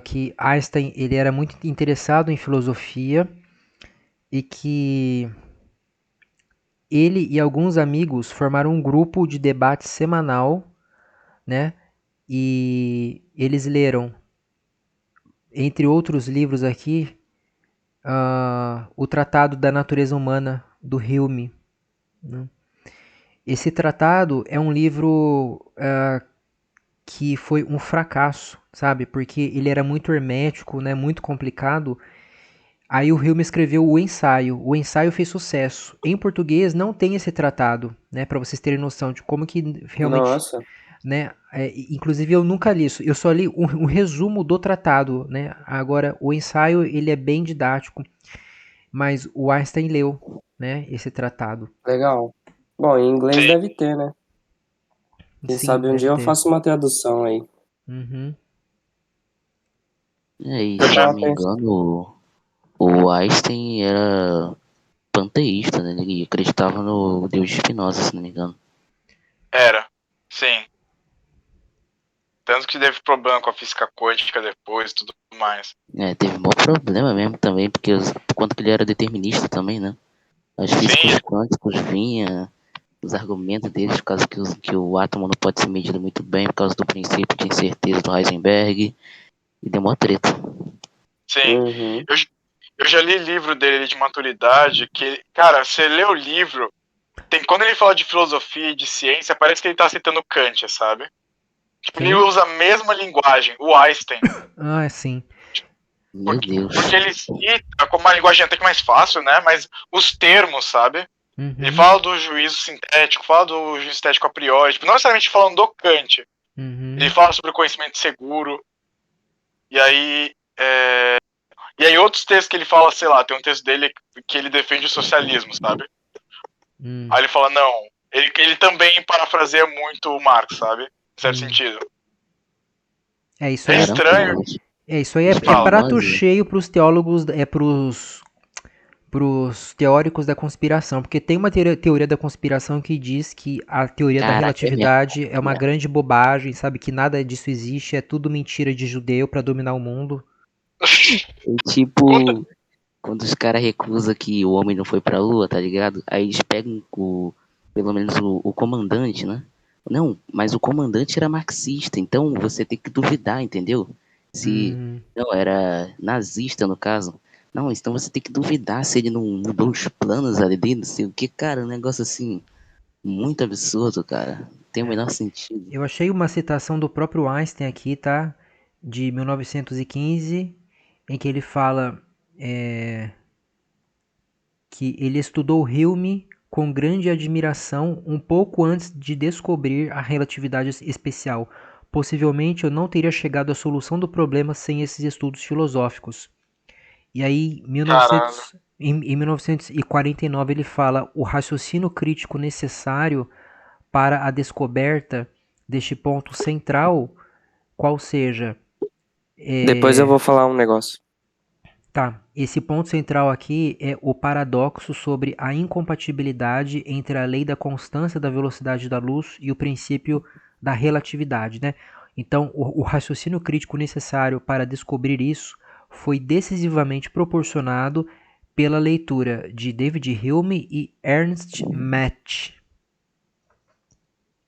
que Einstein ele era muito interessado em filosofia e que ele e alguns amigos formaram um grupo de debate semanal, né? E eles leram, entre outros livros aqui, o Tratado da Natureza Humana do Hume. Né? Esse tratado é um livro que foi um fracasso, sabe? Porque ele era muito hermético, né? Muito complicado. Aí o Hume escreveu o ensaio. O ensaio fez sucesso. Em português não tem esse tratado, né? Para vocês terem noção de como que realmente, Nossa. né? Inclusive eu nunca li isso, eu só li um resumo do tratado, né? Agora, o ensaio, ele é bem didático, mas o Einstein leu, né, esse tratado. Legal. Bom, em inglês Sim. deve ter, né? Quem Sim, sabe um dia deve eu ter. faço uma tradução aí. Uhum. E Eu se eu já. não tava me pensando. engano, o Einstein era panteísta, né? Ele acreditava no Deus de Spinoza, se não me engano. Era. Sim. Tanto que teve problema com a física quântica depois e tudo mais. Teve um problema mesmo também, porque por conta que ele era determinista também, né? Os físicos Sim, quânticos vinham os argumentos deles, por causa que o átomo não pode ser medido muito bem, por causa do princípio de incerteza do Heisenberg, e deu mó treta. sim. Uhum. Eu, eu já li livro dele de maturidade que, cara, você lê o livro, quando ele fala de filosofia e de ciência, parece que ele tá citando Kant, sabe? Tipo, ele Quem? usa a mesma linguagem, o Einstein. Ah, sim. Meu Porque Deus. ele cita como uma linguagem até que mais fácil, né? Mas os termos, sabe? Ele Uhum. fala do juízo sintético, fala do juízo sintético a priori, tipo, não necessariamente falando do Kant. Ele Uhum. fala sobre o conhecimento seguro. E aí. E aí outros textos que ele fala, sei lá, tem um texto dele que ele defende o socialismo, sabe? Hum. Aí ele fala, não. Ele também parafraseia muito o Marx, sabe? Em certo Hum. sentido. Isso É aí Caramba, estranho. isso aí é Fala. prato Spinoza. cheio para os teólogos, pros teóricos da conspiração, porque tem uma teoria da conspiração que diz que a teoria da Caraca, é mesmo. relatividade é uma grande bobagem, sabe que nada disso existe, é tudo mentira de judeu para dominar o mundo. É Conta. tipo, quando os caras recusam que o homem não foi pra lua, tá ligado? Aí eles pegam pelo menos o comandante, né? Não, mas o comandante era marxista, então você tem que duvidar, entendeu? Se Hum, não era nazista no caso. Não, então você tem que duvidar se ele não mudou os planos ali dentro, não sei o que, cara, um negócio assim, muito absurdo, cara. Tem o é. menor sentido. Eu achei uma citação do próprio Einstein aqui, tá? De 1915, em que ele fala que ele estudou Hume com grande admiração um pouco antes de descobrir a relatividade especial. Possivelmente eu não teria chegado à solução do problema sem esses estudos filosóficos. E aí, Caralho. em 1949, ele fala o raciocínio crítico necessário para a descoberta deste ponto central, qual seja, Depois eu vou falar um negócio. tá, esse ponto central aqui é o paradoxo sobre a incompatibilidade entre a lei da constância da velocidade da luz e o princípio da relatividade, né? Então, o raciocínio crítico necessário para descobrir isso foi decisivamente proporcionado pela leitura de David Hume e Ernst Mach,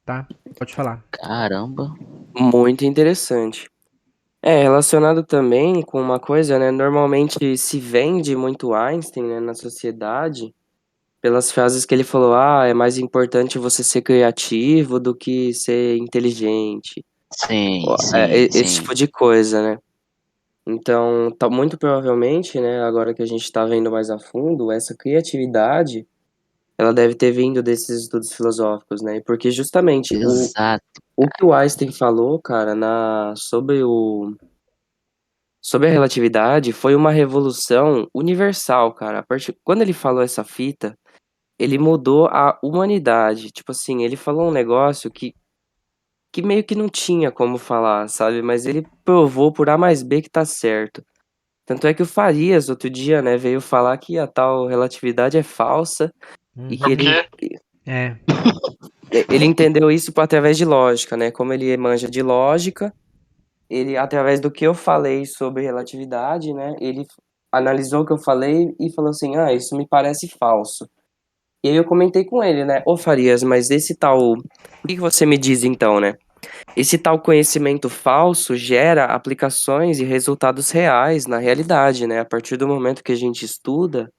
tá? Pode falar. Caramba. Muito interessante. É, relacionado também com uma coisa, né? Normalmente se vende muito Einstein, né, na sociedade, pelas frases que ele falou, é mais importante você ser criativo do que ser inteligente. Sim, Ó, sim, esse sim. tipo de coisa, né? Então, tá, muito provavelmente, né, agora que a gente está vendo mais a fundo, essa criatividade, ela deve ter vindo desses estudos filosóficos, né? Porque justamente Exato. o que o Einstein falou, cara, sobre a relatividade foi uma revolução universal, cara. Quando ele falou essa fita, ele mudou a humanidade. Tipo assim, ele falou um negócio que meio que não tinha como falar, sabe? Mas ele provou por A mais B que tá certo. Tanto é que o Farias, outro dia, né, veio falar que a tal relatividade é falsa e É que Uhum. o quê? É. ele entendeu isso através de lógica, né? Como ele manja de lógica, ele, através do que eu falei sobre relatividade, né, ele analisou o que eu falei e falou assim, isso me parece falso. E aí eu comentei com ele, né, ô Farias, mas esse tal, o que que você me diz então, né? Esse tal conhecimento falso gera aplicações e resultados reais na realidade, né? A partir do momento que a gente estuda,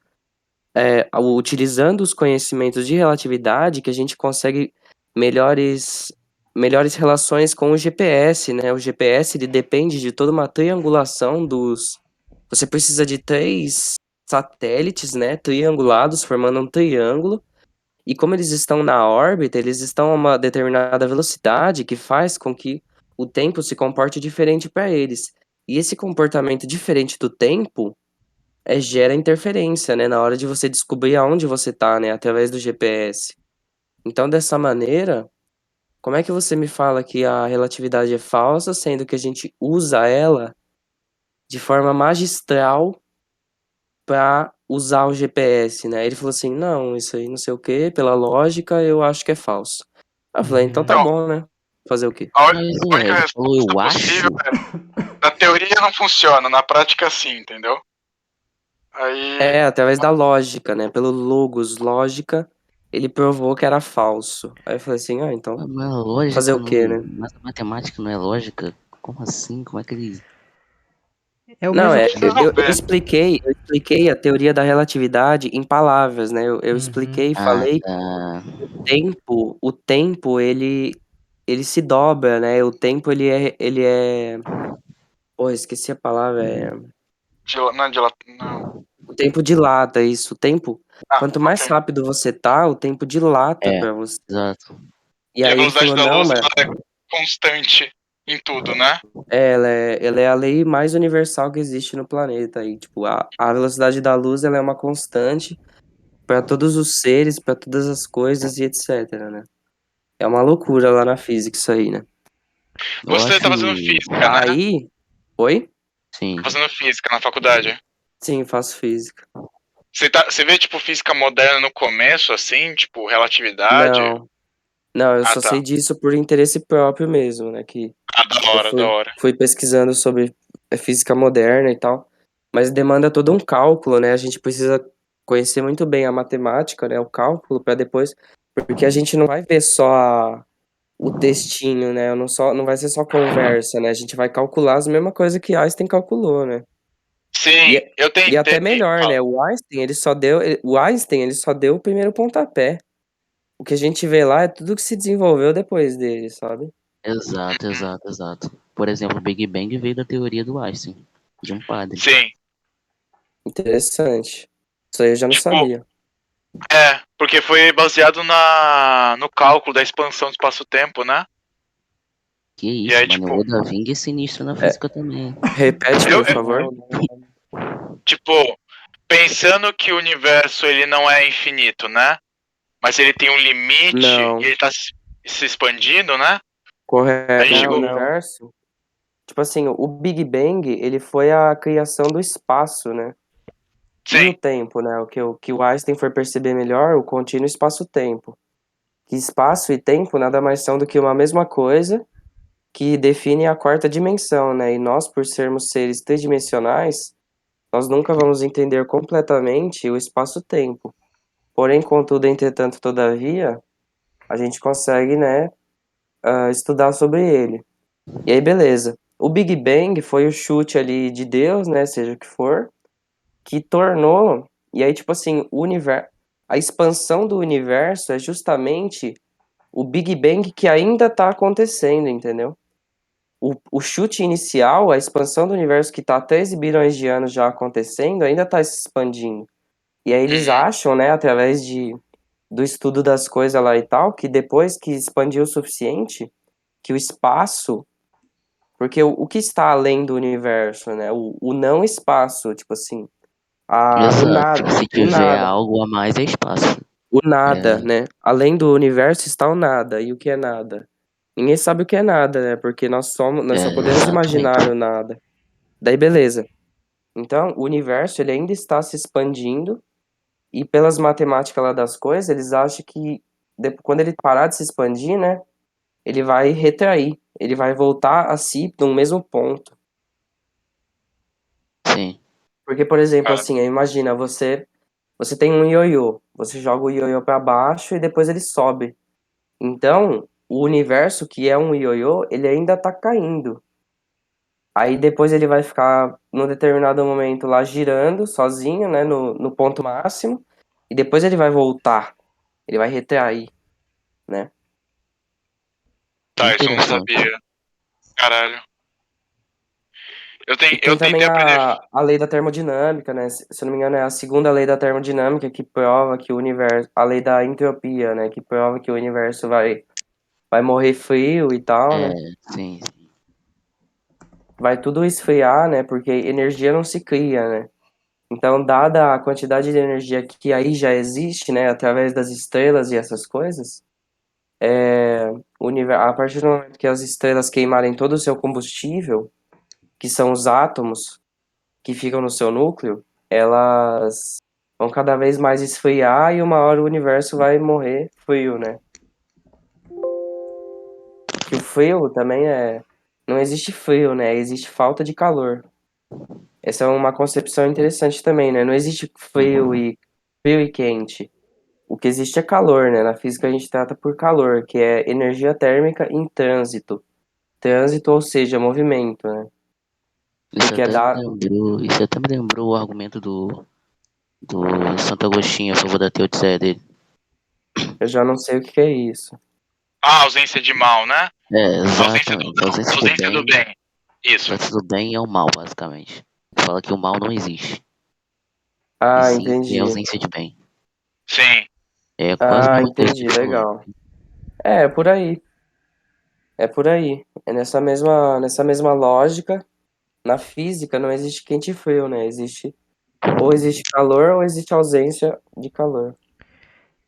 utilizando os conhecimentos de relatividade, que a gente consegue melhores, melhores relações com o GPS, né? O GPS ele depende de toda uma triangulação dos. Você precisa de três satélites, né? Triangulados, formando um triângulo. E como eles estão na órbita, eles estão a uma determinada velocidade que faz com que o tempo se comporte diferente para eles. E esse comportamento diferente do tempo gera interferência, né, na hora de você descobrir aonde você tá, né, através do GPS. Então, dessa maneira, como é que você me fala que a relatividade é falsa, sendo que a gente usa ela de forma magistral para usar o GPS, né? Ele falou assim: não, isso aí não sei o quê, pela lógica, eu acho que é falso. Aí eu falei: então tá Então, bom, né? Fazer o quê? Mas, a única ele falou, resposta eu possível acho. é: na teoria não funciona, na prática sim, entendeu? Aí, Através da lógica, né? Pelo logos, lógica, ele provou que era falso. Aí eu falei assim: então, Mas a fazer lógica o não. quê, né? Mas a matemática não é lógica? Como assim? Como é que ele. É o Não, mesmo. vocês vão ver. eu expliquei a teoria da relatividade em palavras, né? Eu Uhum. expliquei e Ah, falei tá. o tempo, ele se dobra, né? O tempo, ele é, pô, esqueci a palavra, Não, não. o tempo dilata, isso, o tempo, Ah, quanto mais ok. rápido você tá, o tempo dilata É, pra você. exato. E E a aí ele velocidade falou, da não, luz, mas ela é constante em tudo, né? ela é a lei mais universal que existe no planeta. E, tipo, a velocidade da luz, ela é uma constante para todos os seres, para todas as coisas e etc, né? É uma loucura lá na física isso aí, né? Eu Você acho. tá fazendo física, né? Aí, oi? Tá Sim. fazendo física na faculdade. Sim, faço física. Você vê, tipo, física moderna no começo, assim, tipo, relatividade? Não, não, eu Ah, só sei tá. disso por interesse próprio mesmo, né? Que Ah, da eu hora, da hora. fui pesquisando sobre física moderna e tal, mas demanda todo um cálculo, né? A gente precisa conhecer muito bem a matemática, né? O cálculo para depois, porque a gente não vai ver só o textinho, né? Não vai ser só conversa, né? A gente vai calcular as mesmas coisas que Einstein calculou, né? E, Sim, eu e até tentei. melhor, né? O Einstein, ele só deu o primeiro pontapé. O que a gente vê lá é tudo que se desenvolveu depois dele, sabe? Exato, exato, exato. Por exemplo, o Big Bang veio da teoria do Einstein, de um padre. Sim, Interessante. Isso aí eu já não tipo, sabia. porque foi baseado no cálculo da expansão do espaço-tempo, né? Que E isso, aí, mano. O tipo, Oda Ving é sinistro na É, física também. repete, eu, por favor. tipo, pensando que o universo ele não é infinito, né? Mas ele tem um limite e Não, ele tá se expandindo, né? A correto. gente O chegou. universo, tipo assim, o Big Bang, ele foi a criação do espaço, né? E o Sim. tempo, né? O que o Einstein foi perceber melhor, o contínuo espaço-tempo. Que espaço e tempo nada mais são do que uma mesma coisa que define a quarta dimensão, né? E nós, por sermos seres tridimensionais, nós nunca vamos entender completamente o espaço-tempo. Porém, contudo, entretanto, todavia, a gente consegue, né, estudar sobre ele. E aí, beleza. O Big Bang foi o chute ali de Deus, né, seja o que for, que tornou, e aí, tipo assim, o universo, a expansão do universo é justamente o Big Bang que ainda está acontecendo, entendeu? O chute inicial, a expansão do universo que está há 13 bilhões de anos já acontecendo, ainda está se expandindo. E aí eles Uhum. acham, né, através do estudo das coisas lá e tal, que depois que expandiu o suficiente, que o espaço, porque o que está além do universo, né, o não espaço, tipo assim, o Exato. nada, Se tiver algo a mais, é espaço. o nada, É, né, além do universo está o nada, e o que é nada? Ninguém sabe o que é nada, né, porque nós só podemos imaginar exatamente. o nada. Daí beleza. Então, o universo, ele ainda está se expandindo, e pelas matemáticas lá das coisas, eles acham que quando ele parar de se expandir, né, ele vai retrair, ele vai voltar a si no mesmo ponto. Sim. Porque, por exemplo, Ah, assim, imagina, você tem um ioiô, você joga o ioiô para baixo e depois ele sobe. Então, o universo que é um ioiô, ele ainda tá caindo. Aí depois ele vai ficar, num determinado momento, lá girando sozinho, né, no ponto máximo, e depois ele vai voltar, ele vai retrair, né? tá, isso eu não Interessante. sabia. Caralho. Eu E tem também tentei aprender. a lei da termodinâmica, né? Se eu não me engano, é a segunda lei da termodinâmica que prova que o universo. A lei da entropia, né? Que prova que o universo vai morrer frio e tal, É, né? sim. Vai tudo esfriar, né? Porque energia não se cria, né? Então, dada a quantidade de energia que aí já existe, né? Através das estrelas e essas coisas, a partir do momento que as estrelas queimarem todo o seu combustível, que são os átomos que ficam no seu núcleo, elas vão cada vez mais esfriar e uma hora o universo vai morrer frio, né? Que o frio também é. Não existe frio, né? Existe falta de calor. Essa é uma concepção interessante também, né? Não existe frio e quente. O que existe é calor, né? Na física a gente trata por calor, que é energia térmica em trânsito. Trânsito, ou seja, movimento, né? Isso Porque é até me da. lembrou, isso até me lembrou o argumento do Santo Agostinho a favor da teodiceia dele. Eu já não sei o que é isso. Ah, ausência de mal, né? É, Ausência do, exatamente. não, ausência do bem. Isso. Ausência do bem é o mal, basicamente. Ele fala que o mal não existe. E Ah, sim, tem entendi. ausência de bem. Sim. É quase a Ah, mesma coisa que entendi, ele falou. legal. É por aí. É por aí. É nessa mesma lógica. Na física não existe quente e frio, né? Ou existe calor ou existe ausência de calor.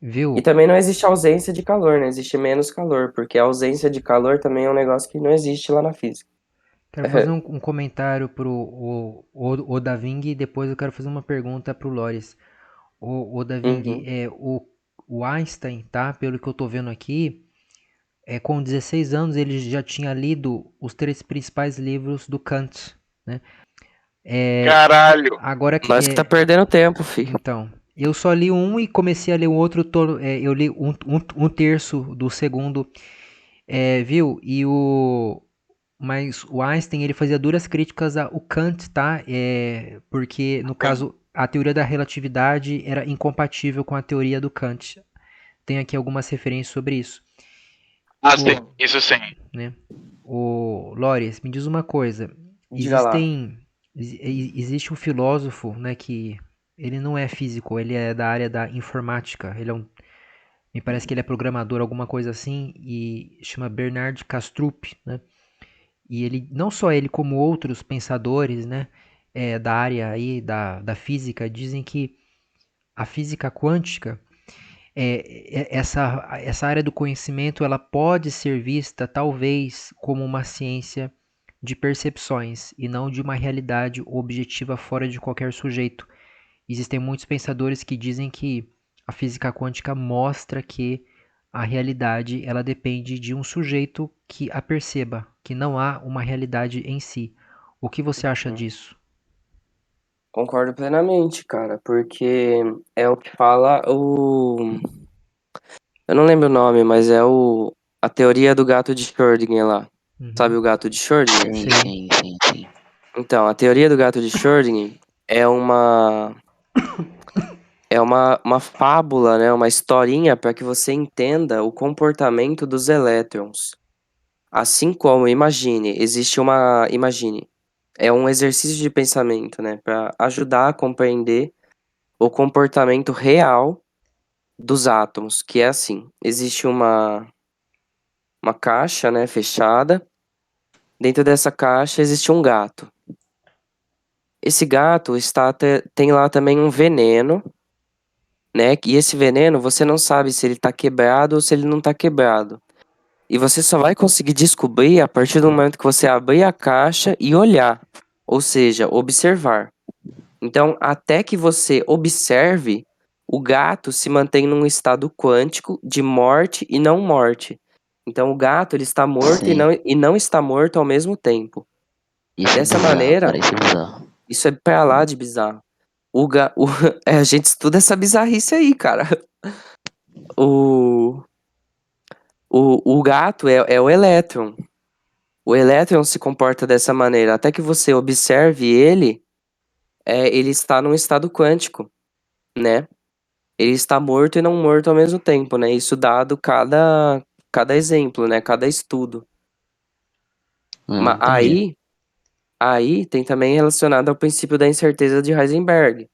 E Viu? também não existe ausência de calor, né? Existe menos calor, porque a ausência de calor também é um negócio que não existe lá na física. Quero fazer um comentário pro o Daving e depois eu quero fazer uma pergunta pro Loris. O Daving, Uhum. o Einstein, tá? Pelo que eu tô vendo aqui, com 16 anos ele já tinha lido os três principais livros do Kant, né? Caralho. Agora que Nós que tá perdendo tempo, filho. então, eu só li um e comecei a ler o outro, eu li um terço do segundo, viu? Mas o Einstein ele fazia duras críticas ao Kant, tá? Porque no caso a teoria da relatividade era incompatível com a teoria do Kant. Tem aqui algumas referências sobre isso. Ah, sim. O, Isso sim. né? O Loris, me diz uma coisa. Diga lá. Existe um filósofo, né, que ele não é físico, ele é da área da informática. Me parece que ele é programador, alguma coisa assim, e chama Bernard Kastrup, né? E ele, não só ele, como outros pensadores, né, da área aí da física, dizem que a física quântica, essa área do conhecimento, ela pode ser vista talvez como uma ciência de percepções e não de uma realidade objetiva fora de qualquer sujeito. Existem muitos pensadores que dizem que a física quântica mostra que a realidade ela depende de um sujeito que a perceba, que não há uma realidade em si. O que você acha Hum. disso? Concordo plenamente, cara, porque é o que fala o. Eu não lembro o nome, mas é a teoria do gato de Schrödinger lá. Sabe Uhum. o gato de Schrödinger? Sim, Sei. sim, sim, sim. Então, a teoria do gato de Schrödinger é uma fábula, né? Uma historinha para que você entenda o comportamento dos elétrons. Assim como, imagine, é um exercício de pensamento, né? Para ajudar a compreender o comportamento real dos átomos, que é assim, existe uma caixa, né, fechada. Dentro dessa caixa existe um gato. Esse gato tem lá também um veneno, né? E esse veneno você não sabe se ele tá quebrado ou se ele não tá quebrado. E você só vai conseguir descobrir a partir do momento que você abrir a caixa e olhar, ou seja, observar. Então, até que você observe, o gato se mantém num estado quântico de morte e não morte. Então, o gato ele está morto Sim. e não está morto ao mesmo tempo. Isso é Dessa bizarro, maneira, cara. Isso é bizarro. isso é pra lá de bizarro. A gente estuda essa bizarrice aí, cara. O, o gato é o elétron. O elétron se comporta dessa maneira. Até que você observe ele, ele está num estado quântico, né? Ele está morto e não morto ao mesmo tempo, né? Isso dado cada exemplo, né? Cada estudo. Não, Mas entendi. aí, Aí tem também relacionado ao princípio da incerteza de Heisenberg.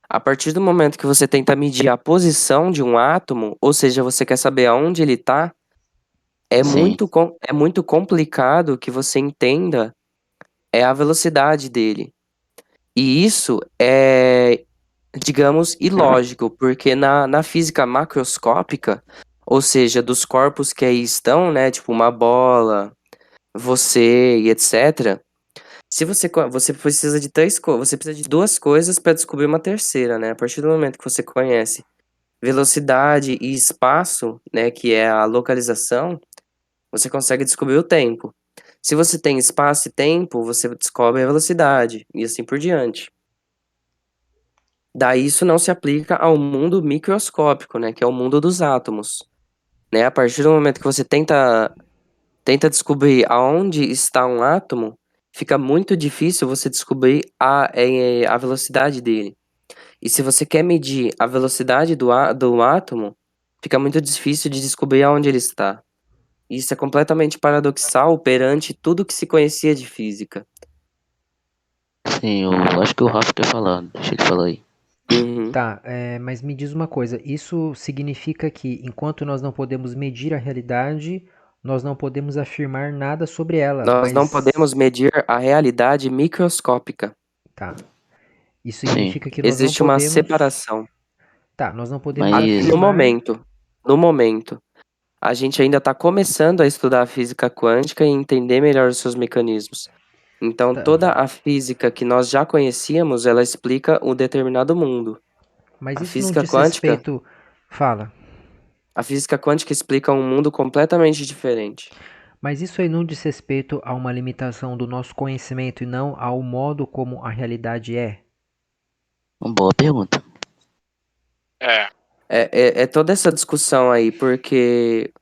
A partir do momento que você tenta medir a posição de um átomo, ou seja, você quer saber aonde ele está, Sim, é muito complicado que você entenda a velocidade dele. E isso é, digamos, ilógico, porque na física macroscópica, ou seja, dos corpos que aí estão, né, tipo uma bola, você e etc. Se você precisa de você precisa de duas coisas para descobrir uma terceira, né? A partir do momento que você conhece velocidade e espaço, né, que é a localização, você consegue descobrir o tempo. Se você tem espaço e tempo, você descobre a velocidade e assim por diante. Daí isso não se aplica ao mundo microscópico, né, que é o mundo dos átomos, né? A partir do momento que você tenta descobrir aonde está um átomo, fica muito difícil você descobrir a velocidade dele. E se você quer medir a velocidade do átomo, fica muito difícil de descobrir aonde ele está. Isso é completamente paradoxal perante tudo que se conhecia de física. sim, eu acho que o Rafa quer falar. Deixa ele falar aí. Uhum. Tá, mas me diz uma coisa, isso significa que enquanto nós não podemos medir a realidade, nós não podemos afirmar nada sobre ela, Nós não mas podemos medir a realidade microscópica. tá. Isso Sim, significa que nós não Existe uma podemos. separação. Tá, nós não podemos mas No afirmar. momento, no momento, a gente ainda está começando a estudar a física quântica e entender melhor os seus mecanismos. Então, Tá, toda a física que nós já conhecíamos, ela explica um determinado mundo. mas A isso não física diz quântica, respeito. Fala. a física quântica explica um mundo completamente diferente. Mas isso aí não diz respeito a uma limitação do nosso conhecimento e não ao modo como a realidade é? uma boa pergunta. É. É toda essa discussão aí, porque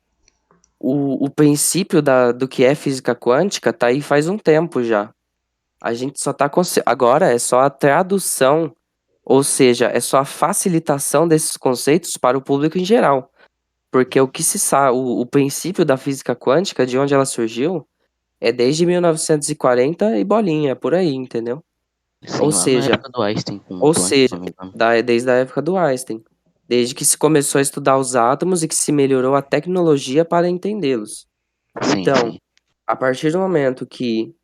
o princípio do que é física quântica tá aí faz um tempo já. A gente só tá. Agora é só a tradução, ou seja, é só a facilitação desses conceitos para o público em geral. Porque o que se sabe, o princípio da física quântica, de onde ela surgiu, é desde 1940 e bolinha, por aí, entendeu? Ou Sim, lá na seja, época do Einstein com o ou Planck, se seja, não me engano. desde a época do Einstein. Desde que se começou a estudar os átomos e que se melhorou a tecnologia para entendê-los. Sim, Então, sim. a partir do momento que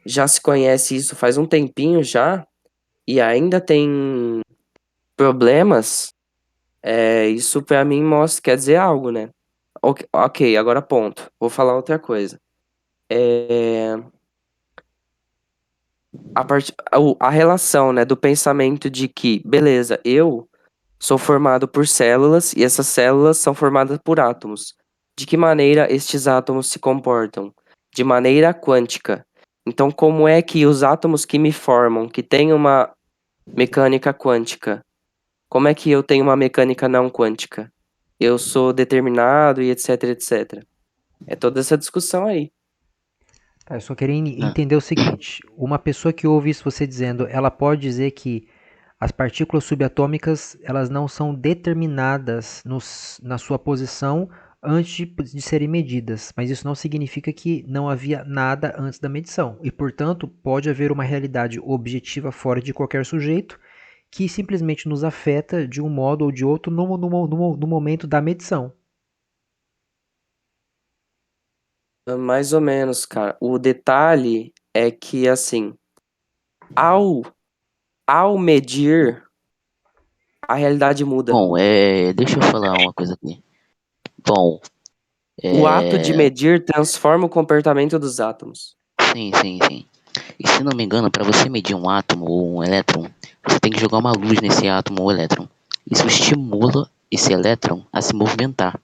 já se conhece isso faz um tempinho já, e ainda tem problemas, isso pra mim mostra, quer dizer algo, né? Ok, agora ponto. Vou falar outra coisa. É, a relação, né, do pensamento de que, beleza, eu sou formado por células e essas células são formadas por átomos. De que maneira estes átomos se comportam? De maneira quântica. Então, como é que os átomos que me formam, que têm uma mecânica quântica, como é que eu tenho uma mecânica não quântica? Eu sou determinado e etc, etc. É toda essa discussão aí. Tá, eu só queria Não. entender o seguinte: uma pessoa que ouve isso você dizendo, ela pode dizer que as partículas subatômicas elas não são determinadas na sua posição antes de serem medidas, mas isso não significa que não havia nada antes da medição e, portanto, pode haver uma realidade objetiva fora de qualquer sujeito que simplesmente nos afeta de um modo ou de outro no momento da medição. Mais ou menos, cara. O detalhe é que, assim, ao, ao medir, a realidade muda. Bom, deixa eu falar uma coisa aqui. Bom, O ato de é, medir transforma o comportamento dos átomos. sim, sim, sim. E se não me engano, para você medir um átomo ou um elétron, você tem que jogar uma luz nesse átomo ou elétron. Isso estimula esse elétron a se movimentar.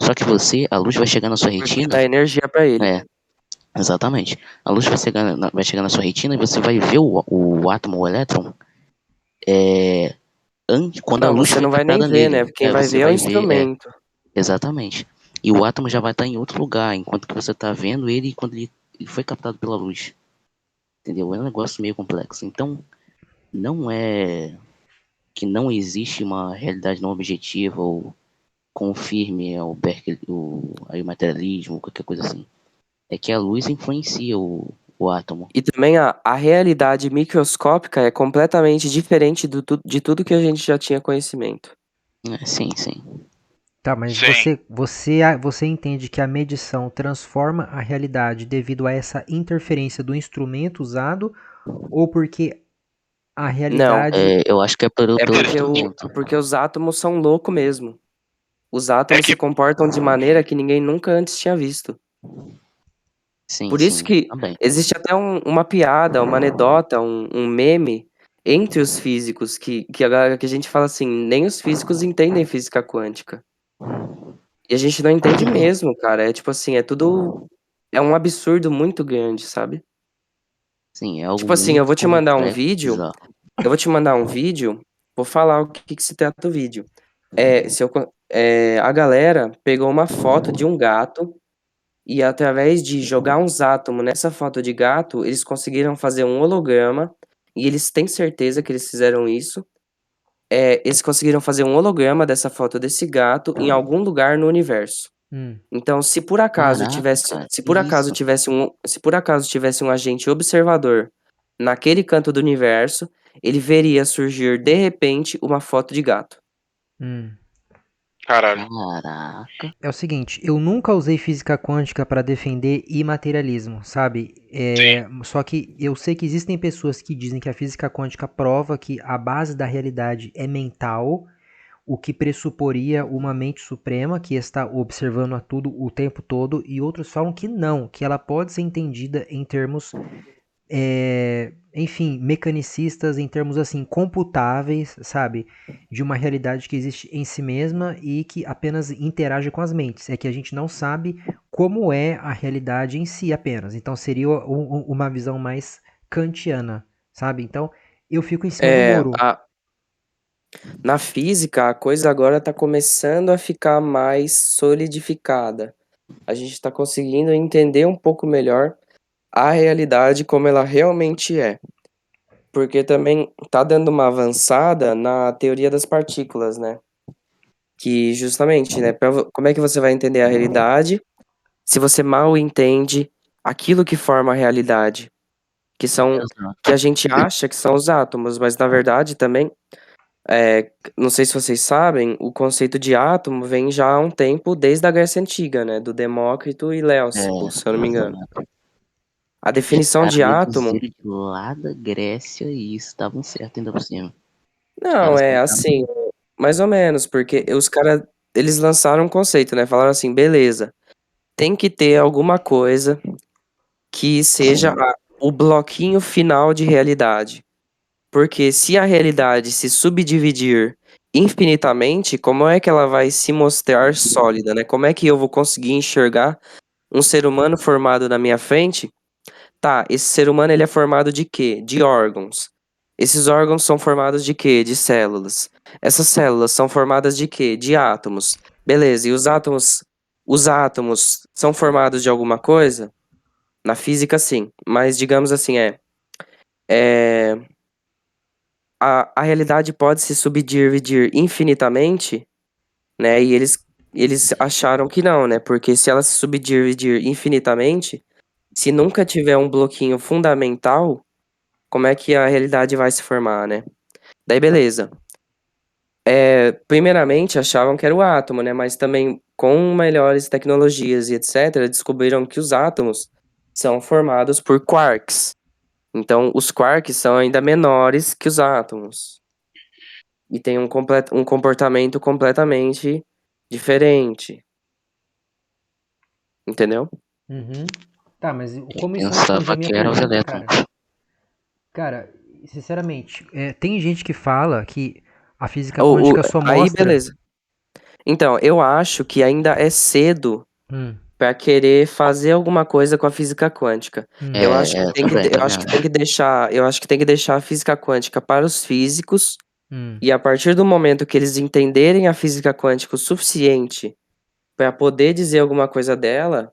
Só que a luz vai chegar na sua Porque retina, dá energia pra ele. é, exatamente. A luz vai chegar na sua retina e você vai ver o átomo ou elétron quando a Não, luz você foi não vai nem captada ver, nele. né? Quem vai Você ver é o vai ver, instrumento. exatamente. E o átomo já vai estar em outro lugar, enquanto que você está vendo ele quando ele foi captado pela luz. Entendeu? É um negócio meio complexo. Então, não é que não existe uma realidade não objetiva ou confirme aí o materialismo, qualquer coisa assim. É que a luz influencia o átomo. E também a realidade microscópica é completamente diferente de tudo que a gente já tinha conhecimento. Sim, sim. Tá, mas Sim. você entende que a medição transforma a realidade devido a essa interferência do instrumento usado ou porque a Não, realidade. Eu acho que é pelo, é pelo porque instrumento. porque os átomos são loucos mesmo. Os átomos que se comportam de maneira que ninguém nunca antes tinha visto. Sim, Por isso sim, que também. existe até uma piada, uma anedota, um meme entre os físicos que a gente fala assim, nem os físicos entendem física quântica. Hum, E a gente não entende mesmo, cara. É tipo assim, é tudo. É um absurdo muito grande, sabe? Sim, é algo Tipo assim, eu muito vou te mandar um complexo, vídeo. bizarro. Eu vou te mandar um vídeo. Vou falar o que se trata o vídeo. A galera pegou uma foto de um gato. E através de jogar uns átomos nessa foto de gato, eles conseguiram fazer um holograma. E eles têm certeza que eles fizeram isso. Eles conseguiram fazer um holograma dessa foto desse gato em algum lugar no universo. hum, Então, Caraca, cara, que isso? se por acaso tivesse um agente observador naquele canto do universo, ele veria surgir de repente uma foto de gato. hum. Caralho. Caraca. É o seguinte, eu nunca usei física quântica para defender imaterialismo, sabe? Sim. Só que eu sei que existem pessoas que dizem que a física quântica prova que a base da realidade é mental, o que pressuporia uma mente suprema que está observando a tudo o tempo todo, e outros falam que não, que ela pode ser entendida em termos enfim, mecanicistas em termos assim computáveis, sabe, de uma realidade que existe em si mesma e que apenas interage com as mentes. É que a gente não sabe como é a realidade em si apenas. Então seria uma visão mais kantiana, sabe? Então eu fico em cima do É, muro. a- Na física, a coisa agora está começando a ficar mais solidificada. A gente está conseguindo entender um pouco melhor a realidade como ela realmente é. Porque também está dando uma avançada na teoria das partículas, né? Que justamente, né, como é que você vai entender a realidade se você mal entende aquilo que forma a realidade, que são que Exato. a gente acha que são os átomos, mas na verdade também, não sei se vocês sabem, o conceito de átomo vem já há um tempo desde a Grécia Antiga, né, do Demócrito e Leucipo, se eu não me engano. Exato. A Os definição caras de átomo, deduziram de lá da Grécia e estavam certos ainda por cima. Os não, caras é tentaram. assim, mais ou menos, porque os caras, eles lançaram um conceito, né, falaram assim, beleza, tem que ter alguma coisa que seja o bloquinho final de realidade. Porque se a realidade se subdividir infinitamente, como é que ela vai se mostrar sólida, né? Como é que eu vou conseguir enxergar um ser humano formado na minha frente? Tá, esse ser humano ele é formado de quê? De órgãos. Esses órgãos são formados de quê? De células. Essas células são formadas de quê? De átomos. Beleza, e os átomos são formados de alguma coisa? Na física, sim. Mas digamos assim, é a realidade pode se subdividir infinitamente, né? E eles acharam que não, né? Porque se ela se subdividir infinitamente, se nunca tiver um bloquinho fundamental, como é que a realidade vai se formar, né? Daí, beleza. Primeiramente, achavam que era o átomo, né? Mas também, com melhores tecnologias e etc., descobriram que os átomos são formados por quarks. Então, os quarks são ainda menores que os átomos. E tem um comportamento completamente diferente. Entendeu? Uhum. Tá, mas Eu como isso responde a pensava minha que eram os pergunta, elétrons. cara? Cara, sinceramente, tem gente que fala que a física quântica só Aí, mostra. beleza. Então, eu acho que ainda é cedo Hum, para querer fazer alguma coisa com a física quântica. hum, Também, Eu também acho que tem acho. que deixar, eu acho que tem que deixar a física quântica para os físicos, hum. e a partir do momento que eles entenderem a física quântica o suficiente para poder dizer alguma coisa dela,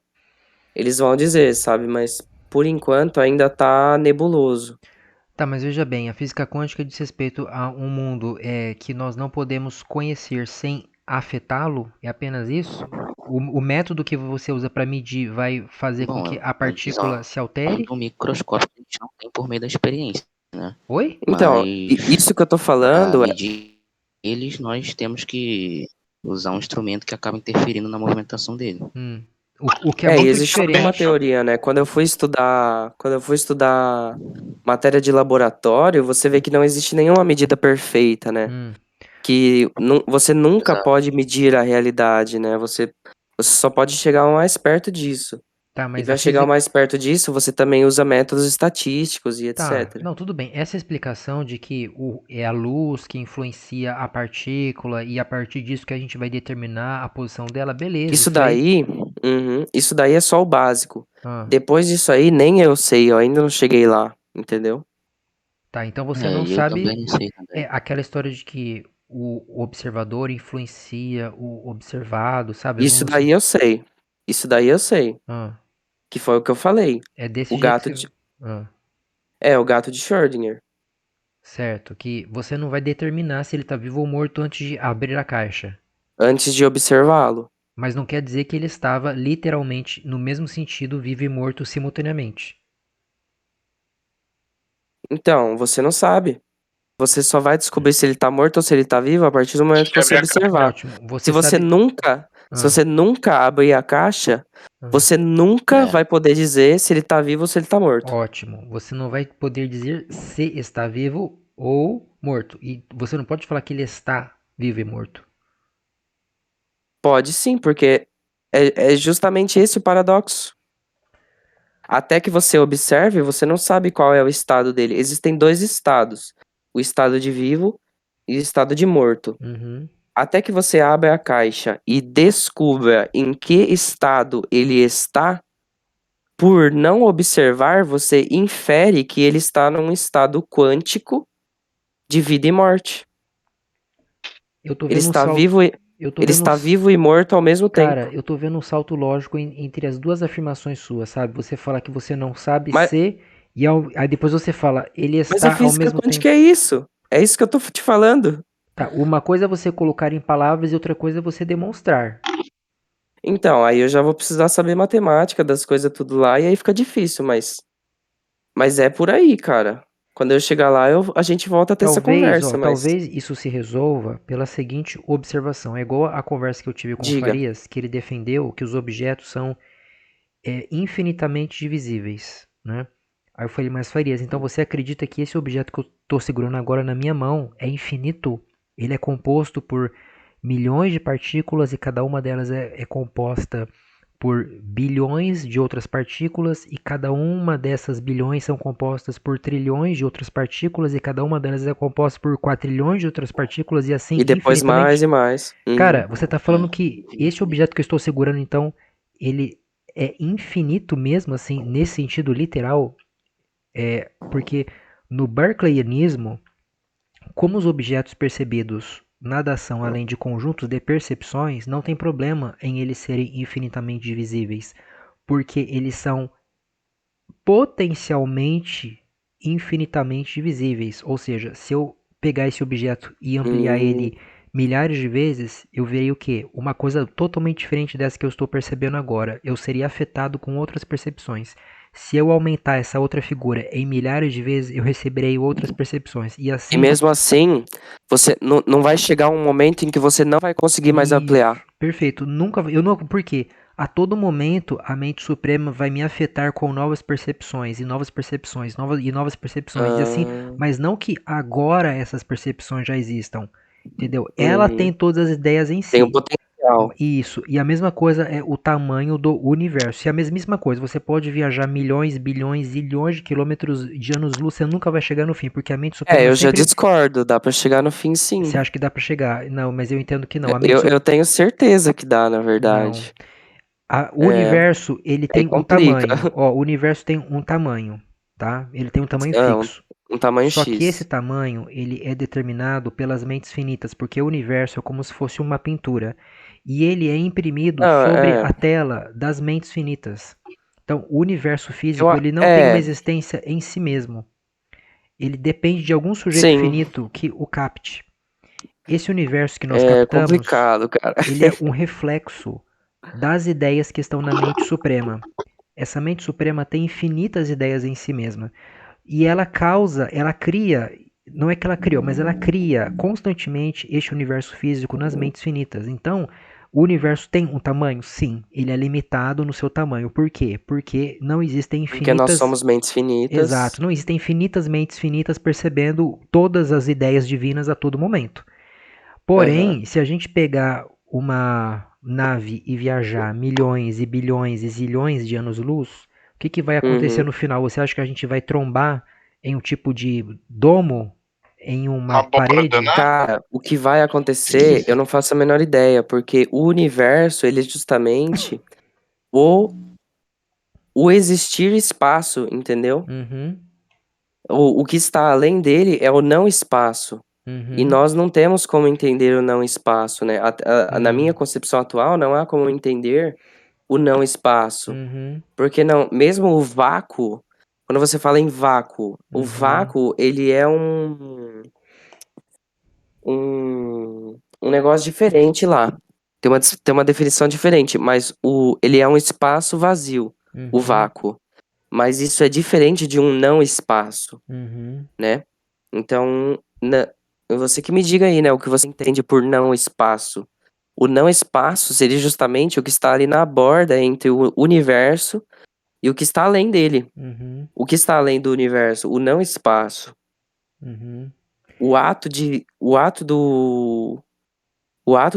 eles vão dizer, sabe? Mas por enquanto ainda tá nebuloso. Tá, mas veja bem, a física quântica diz respeito a um mundo que nós não podemos conhecer sem afetá-lo? É apenas isso? o método que você usa para medir vai fazer com Bom, que a a visão partícula se altere? do microscópio a gente não tem por meio da experiência, né? Oi? Então, Mas isso que eu tô para falando medir eles, nós temos que usar um instrumento que acaba interferindo na movimentação dele. O que é e muito existe toda uma diferente. teoria, né? Quando eu fui estudar matéria de laboratório, você vê que não existe nenhuma medida perfeita, né? Hum, Que você nunca Exato. pode medir a realidade, né? Você só pode chegar o mais perto disso. tá, E mas a para chegar o física. mais perto disso, você também usa métodos estatísticos e Tá, etc. não, tudo bem. Essa explicação de que é a luz que influencia a partícula e a partir disso que a gente vai determinar a posição dela, beleza, Isso isso aí. daí, isso daí é só o básico. Ah, Depois disso aí, nem eu sei, eu ainda não cheguei lá, entendeu? tá, então você não E eu sabe. também não sei É também. aquela história de que o observador influencia o observado, sabe? Isso daí eu sei. Isso daí eu sei. Ah, Que foi o que eu falei. é desse O jeito que gato você. de, Ah, o gato de Schrödinger. certo, que você não vai determinar se ele tá vivo ou morto antes de abrir a caixa. Antes de observá-lo. Mas não quer dizer que ele estava literalmente no mesmo sentido, vivo e morto simultaneamente. Então, você não sabe. Você só vai descobrir se ele tá morto ou se ele tá vivo a partir do momento que Que você abrir a caixa. observar. Ótimo. Se Você você sabe. nunca, se Ah, você nunca abrir a caixa, ah, você nunca É, vai poder dizer se ele tá vivo ou se ele tá morto. ótimo. Você não vai poder dizer se está vivo ou morto. E você não pode falar que ele está vivo e morto. Pode sim, porque é justamente esse o paradoxo. Até que você observe, você não sabe qual é o estado dele. Existem dois estados: o estado de vivo e o estado de morto. Uhum. Até que você abra a caixa e descubra em que estado ele está, por não observar, você infere que ele está num estado quântico de vida e morte. Eu tô Ele vendo um está salto. vivo e, Eu tô ele vendo um. está vivo e morto ao mesmo Cara, tempo. eu tô vendo um salto lógico entre as duas afirmações suas, sabe? Você fala que você não sabe Mas, se, e aí depois você fala, ele mas a está ao física mesmo quântica tempo. é isso. É isso que eu tô te falando. Tá, uma coisa é você colocar em palavras e outra coisa é você demonstrar. Então, aí eu já vou precisar saber matemática das coisas tudo lá e aí fica difícil, mas é por aí, cara. Quando eu chegar lá, a gente volta a ter essa Talvez, ó, conversa, mas talvez isso se resolva pela seguinte observação. É igual a conversa que eu tive com o diga. Farias, que ele defendeu que os objetos são infinitamente divisíveis, né? Aí eu falei, mas Farias, então você acredita que esse objeto que eu estou segurando agora na minha mão é infinito? Ele é composto por milhões de partículas e cada uma delas é composta por bilhões de outras partículas e cada uma dessas bilhões são compostas por trilhões de outras partículas e cada uma delas é composta por quatrilhões de outras partículas e assim E depois mais infinitamente. e mais. Uhum. Cara, você está falando que esse objeto que eu estou segurando, então, ele é infinito mesmo, assim, nesse sentido literal? Porque no Berkeleyanismo, como os objetos percebidos nada são além de conjuntos de percepções, não tem problema em eles serem infinitamente divisíveis, porque eles são potencialmente infinitamente divisíveis. Ou seja, se eu pegar esse objeto e ampliar Hum, ele milhares de vezes, eu verei o quê? Uma coisa totalmente diferente dessa que eu estou percebendo agora. Eu seria afetado com outras percepções. Se eu aumentar essa outra figura em milhares de vezes, eu receberei outras percepções. E E assim mesmo assim, você não vai chegar um momento em que você não vai conseguir mais isso, ampliar. perfeito. Nunca, eu não, porque a todo momento a mente suprema vai me afetar com novas percepções e novas percepções, novas percepções e assim, Ah, mas não que agora essas percepções já existam, entendeu? Ela tem uhum. todas as ideias em Tem um si. potencial. Isso, e a mesma coisa é o tamanho do universo. E a mesmíssima coisa, você pode viajar milhões, bilhões, zilhões de quilômetros de anos-luz, você nunca vai chegar no fim, porque a mente suprema Eu já sempre. discordo, dá pra chegar no fim sim. Você acha que dá pra chegar? Não, mas eu entendo que não. A mente Eu tenho certeza que dá, na Não. verdade. O É, universo, ele aí tem um complica. tamanho. Ó, o universo tem um tamanho, tá? Ele tem um tamanho Ah, fixo. um tamanho Só que esse X. tamanho, ele é determinado pelas mentes finitas, porque o universo é como se fosse uma pintura. E ele é imprimido Não, sobre a tela das mentes finitas. Então, o universo eu, físico, a- ele não tem uma é, existência em si mesmo. Ele depende de algum sujeito sim, finito que o capte. Esse universo que nós é captamos, complicado, cara. ele é um reflexo das ideias que estão na mente suprema. Essa mente suprema tem infinitas ideias em si mesma. E ela cria, não é que ela criou, mas ela cria constantemente este universo físico nas mentes finitas. Então, o universo tem um tamanho? Sim, ele é limitado no seu tamanho. Por quê? Porque não existem Porque nós infinitas. somos mentes finitas. Exato, não existem infinitas mentes finitas percebendo todas as ideias divinas a todo momento. Aham. Porém, se a gente pegar uma nave e viajar milhões e bilhões e zilhões de anos-luz, o que vai acontecer Uhum. no final? Você acha que a gente vai trombar em um tipo de domo, em uma Uma borda, parede? né? Cara, o que vai acontecer, eu não faço a menor ideia, porque o universo, ele é justamente o, o existir espaço, entendeu? Uhum, O que está além dele é o não espaço. E uhum, nós não temos como entender o não espaço, né? Na minha uhum, concepção atual, não há como entender o não espaço. uhum, Porque não, mesmo o vácuo, quando você fala em vácuo, o uhum, vácuo, ele é um negócio diferente lá. Tem uma definição diferente, mas ele é um espaço vazio, o uhum, vácuo. Mas isso é diferente de um não espaço, uhum. né? Então, você que me diga aí, né, o que você entende por não espaço. O não espaço seria justamente o que está ali na borda entre o universo e o que está além dele. Uhum, O que está além do universo? O não espaço. uhum, O ato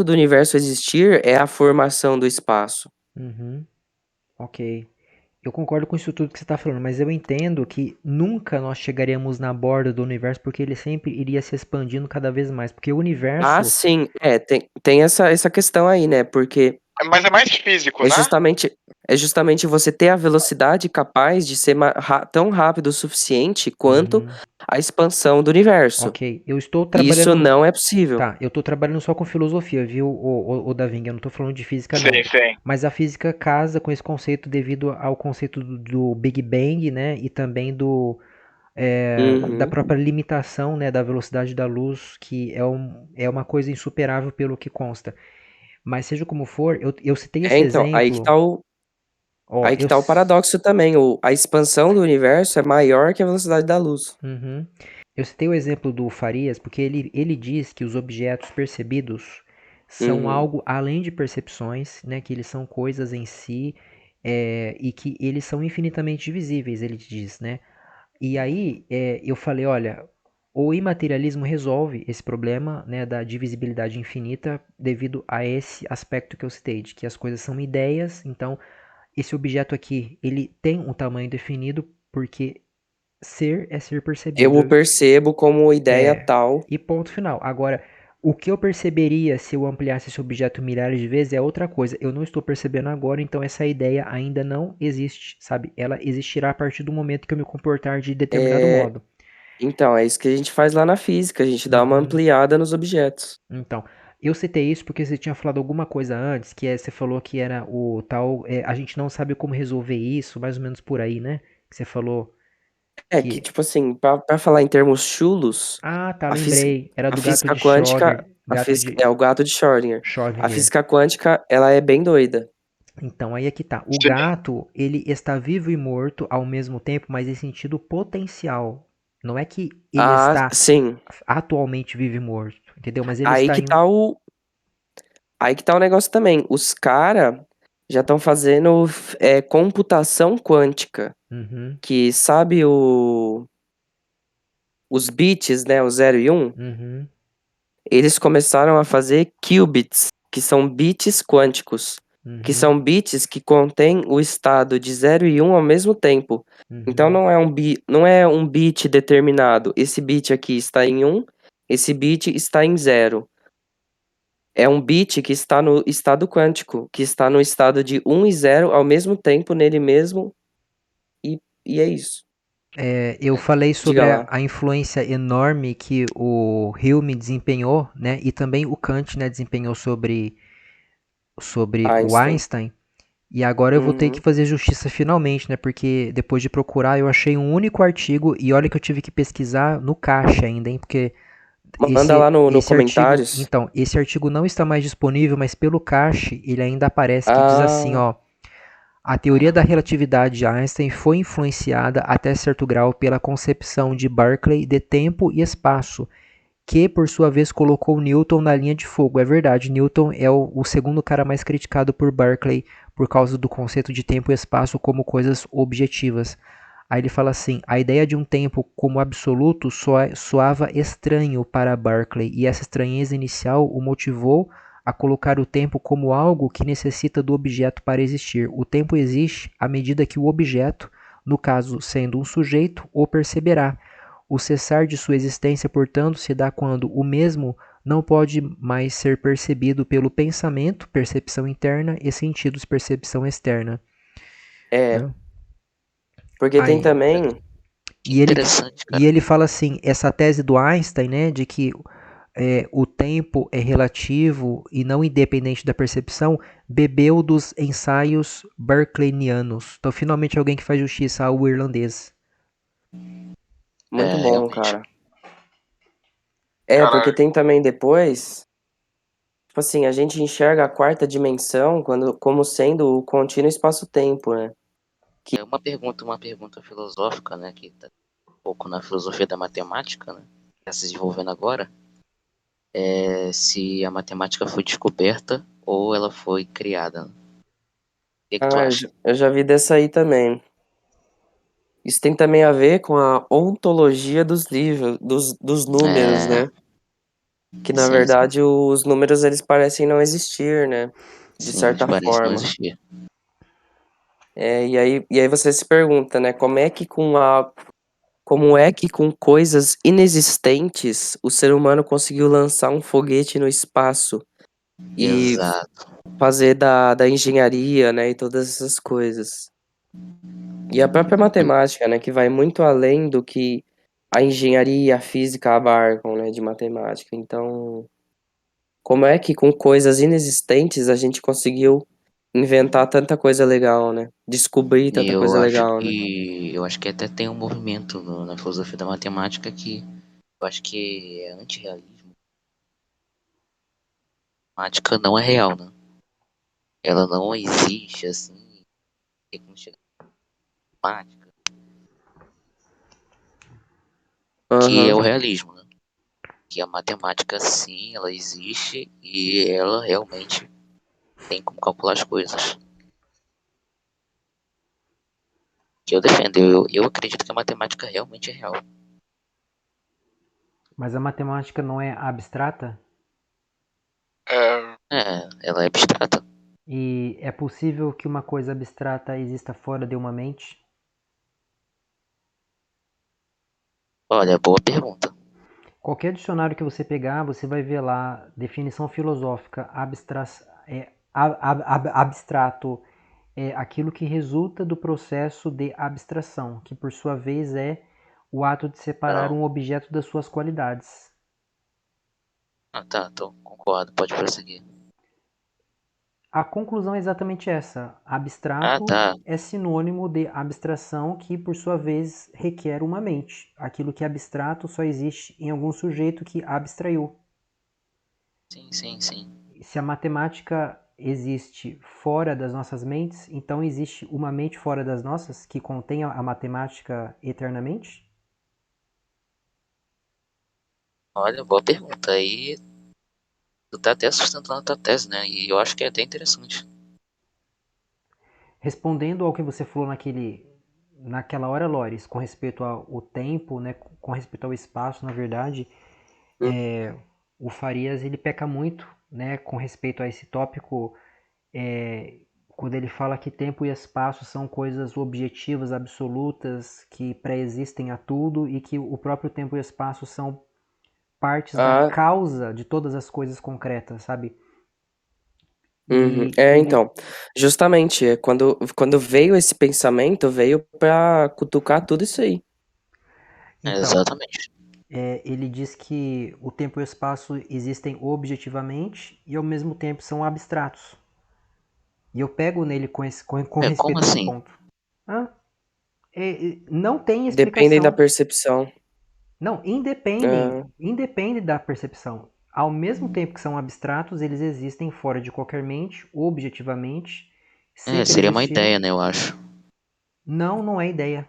do universo existir é a formação do espaço. uhum. Ok. Eu concordo com isso tudo que você está falando, mas eu entendo que nunca nós chegaríamos na borda do universo porque ele sempre iria se expandindo cada vez mais. Porque o Ah, universo. sim, tem essa questão aí, né? Porque Mas é mais físico, é né? justamente, é justamente você ter a velocidade capaz de ser tão rápido o suficiente quanto Uhum, a expansão do universo. ok. Eu estou Isso trabalhando. não é possível. Tá, eu estou trabalhando só com filosofia, viu, o Davinga? Eu não estou falando de física, Sim, não. sim. Mas a física casa com esse conceito devido ao conceito do Big Bang, né? E também da Uhum. própria limitação, né, da velocidade da luz, que é uma coisa insuperável pelo que consta. Mas seja como for, eu citei esse Então, aí que exemplo. tá o, Ó, aí que tá o paradoxo também. A expansão do universo é maior que a velocidade da luz. Uhum. Eu citei o exemplo do Farias porque ele diz que os objetos percebidos são Uhum. algo além de percepções, né, que eles são coisas em si, e que eles são infinitamente divisíveis, ele diz, né? E aí eu falei, olha, o imaterialismo resolve esse problema, né, da divisibilidade infinita devido a esse aspecto que eu citei, de que as coisas são ideias, então esse objeto aqui, ele tem um tamanho definido porque ser é ser Eu o percebido. percebo como ideia É, tal. e ponto final. Agora, o que eu perceberia se eu ampliasse esse objeto milhares de vezes é outra coisa. Eu não estou percebendo agora, então essa ideia ainda não existe, sabe? Ela existirá a partir do momento que eu me comportar de determinado É, modo. então, é isso que a gente faz lá na física. A gente dá uma Uhum. ampliada nos objetos. Então, eu citei isso porque você tinha falado alguma coisa antes, você falou que era o tal, a gente não sabe como resolver isso, mais ou menos por aí, né? Que você falou É que, que tipo assim, pra falar em termos chulos, ah, tá, a física, lembrei. Era a do gato física de quântica, Schrödinger. Gato de é o gato de Schrödinger. A Schrödinger. física quântica, ela é bem doida. Então, aí é que tá. O Sim. gato, ele está vivo e morto ao mesmo tempo, mas em sentido potencial. Não é que ele Ah, está sim. atualmente vivo e morto, entendeu? Mas ele Aí está que em um. tá o, aí que tá o negócio também. Os cara já estão fazendo computação quântica, Uhum, que sabe os bits, né, o 0 e 1, uhum, eles começaram a fazer qubits, que são bits quânticos, que uhum, são bits que contêm o estado de 0 e 1 ao mesmo tempo. Então uhum. não é um bit determinado. Esse bit aqui está em 1, esse bit está em 0. É um bit que está no estado quântico, que está no estado de 1 e 0 ao mesmo tempo nele mesmo, e é isso. Eu falei Diga sobre lá. a influência enorme que o Hume desempenhou, né? E também o Kant, né, desempenhou sobre o Einstein. Einstein. E agora eu vou ter que Uhum. fazer justiça finalmente, né? Porque depois de procurar, eu achei um único artigo e olha que eu tive que pesquisar no caixa ainda, hein? Porque Manda lá no Esse artigo, comentários. então, esse artigo não está mais disponível, mas pelo cache ele ainda aparece que diz assim, Ah, ó, a teoria da relatividade de Einstein foi influenciada até certo grau pela concepção de Berkeley de tempo e espaço, que por sua vez colocou Newton na linha de fogo. É verdade, Newton é o segundo cara mais criticado por Berkeley por causa do conceito de tempo e espaço como coisas objetivas. Aí ele fala assim: a ideia de um tempo como absoluto soava estranho para Berkeley, e essa estranheza inicial o motivou a colocar o tempo como algo que necessita do objeto para existir. O tempo existe à medida que o objeto, no caso sendo um sujeito, o perceberá. O cessar de sua existência, portanto, se dá quando o mesmo não pode mais ser percebido pelo pensamento, percepção interna, e sentidos, percepção externa. é. Né? Porque tem Aí, também. Que e ele, interessante, e cara. ele fala assim, essa tese do Einstein, né, de que o tempo é relativo e não independente da percepção, bebeu dos ensaios berkeleyanianos. Então, finalmente, alguém que faz justiça ao irlandês. Muito É, bom, realmente. cara. É, porque Caralho. tem também depois. Tipo assim, a gente enxerga a quarta dimensão como sendo o contínuo espaço-tempo, né? É uma pergunta filosófica, né, que tá um pouco na filosofia da matemática, né, que está se desenvolvendo agora, é se a matemática foi descoberta ou ela foi criada. O que que tu Ah, acha? eu já vi dessa aí também. Isso tem também a ver com a ontologia dos livros, dos números, É, né? Que na sim, sim, verdade os números eles parecem não existir, né? De sim, eles certa parecem não forma. existir. É, e aí você se pergunta, né? Como é que com coisas inexistentes o ser humano conseguiu lançar um foguete no espaço e Exato. fazer da engenharia, né? E todas essas coisas. E a própria matemática, né? Que vai muito além do que a engenharia e a física abarcam, né? De matemática. Então, como é que com coisas inexistentes a gente conseguiu inventar tanta coisa legal, né? Descobrir E tanta coisa legal, né? eu acho que até tem um movimento na filosofia da matemática que eu acho que é antirrealismo. A matemática não é real, né? Ela não existe assim, tem como chegar na matemática, que é Aham. o realismo, né? Que a matemática sim, ela existe e ela realmente tem como calcular as coisas. Que eu defendo, eu acredito que a matemática realmente é real. Mas a matemática não é abstrata? É, É, ela é abstrata. E é possível que uma coisa abstrata exista fora de uma mente? Olha, boa pergunta. Qualquer dicionário que você pegar, você vai ver lá definição filosófica, abstrato é aquilo que resulta do processo de abstração, que por sua vez é o ato de separar Não. um objeto das suas qualidades. Ah, tá, então concordo, pode prosseguir. A conclusão é exatamente essa. Ah, Abstrato tá. é sinônimo de abstração, que por sua vez requer uma mente. Aquilo que é abstrato só existe em algum sujeito que abstraiu. Sim, sim, sim. Se a matemática existe fora das nossas mentes, então existe uma mente fora das nossas que contém a matemática eternamente? Olha, boa pergunta. Aí tu tá até sustentando a tua tese, né? E eu acho que é até interessante. Respondendo ao que você falou naquela hora, Loris, com respeito ao tempo, né, com respeito ao espaço, na verdade, o Farias ele peca muito, né, com respeito a esse tópico, é, quando ele fala que tempo e espaço são coisas objetivas, absolutas, que pré-existem a tudo e que o próprio tempo e espaço são partes da Ah, causa de todas as coisas concretas, sabe? uhum. E É, ele, então, justamente, quando veio esse pensamento, veio pra cutucar tudo isso aí. É, então, exatamente. ele diz que o tempo e o espaço existem objetivamente e ao mesmo tempo são abstratos. E eu pego nele com É, como respeito a esse assim? ponto. Ah, não tem Dependem da explicação. percepção. Não, Ah, independem da percepção. Ao mesmo tempo que são abstratos, eles existem fora de qualquer mente, objetivamente, sempre Seria uma existiram. ideia, né, eu acho. Não, não é ideia.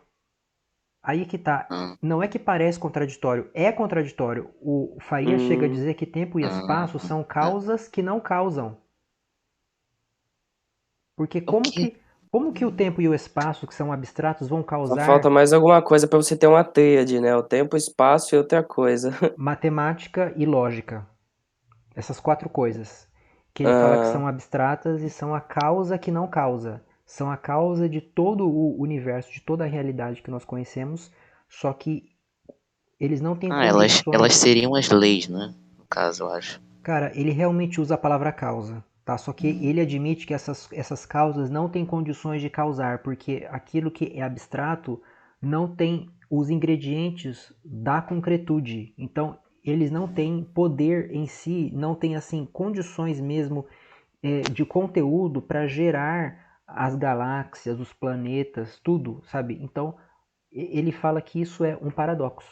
Aí que tá. Ah, Não é que parece contraditório, é contraditório. O Faria chega a hum, dizer que tempo e ah, espaço são ah. causas que não causam. Porque O quê? como que o tempo e o espaço, que são abstratos, vão só falta causar mais alguma coisa pra você ter uma tríade, né? O tempo, o espaço e outra coisa. matemática e lógica? Essas quatro coisas. Que ele fala que Ah, são abstratas e são a causa que não causa. São a causa de todo o universo, de toda a realidade que nós conhecemos, só que eles não têm Elas condições. seriam as leis, né? No caso, eu acho. Cara, ele realmente usa a palavra causa, tá? Só que ele admite que essas causas não têm condições de causar, porque aquilo que é abstrato não tem os ingredientes da concretude. Então, eles não têm poder em si, não têm assim condições mesmo de conteúdo para gerar as galáxias, os planetas, tudo, sabe? Então, ele fala que isso é um paradoxo.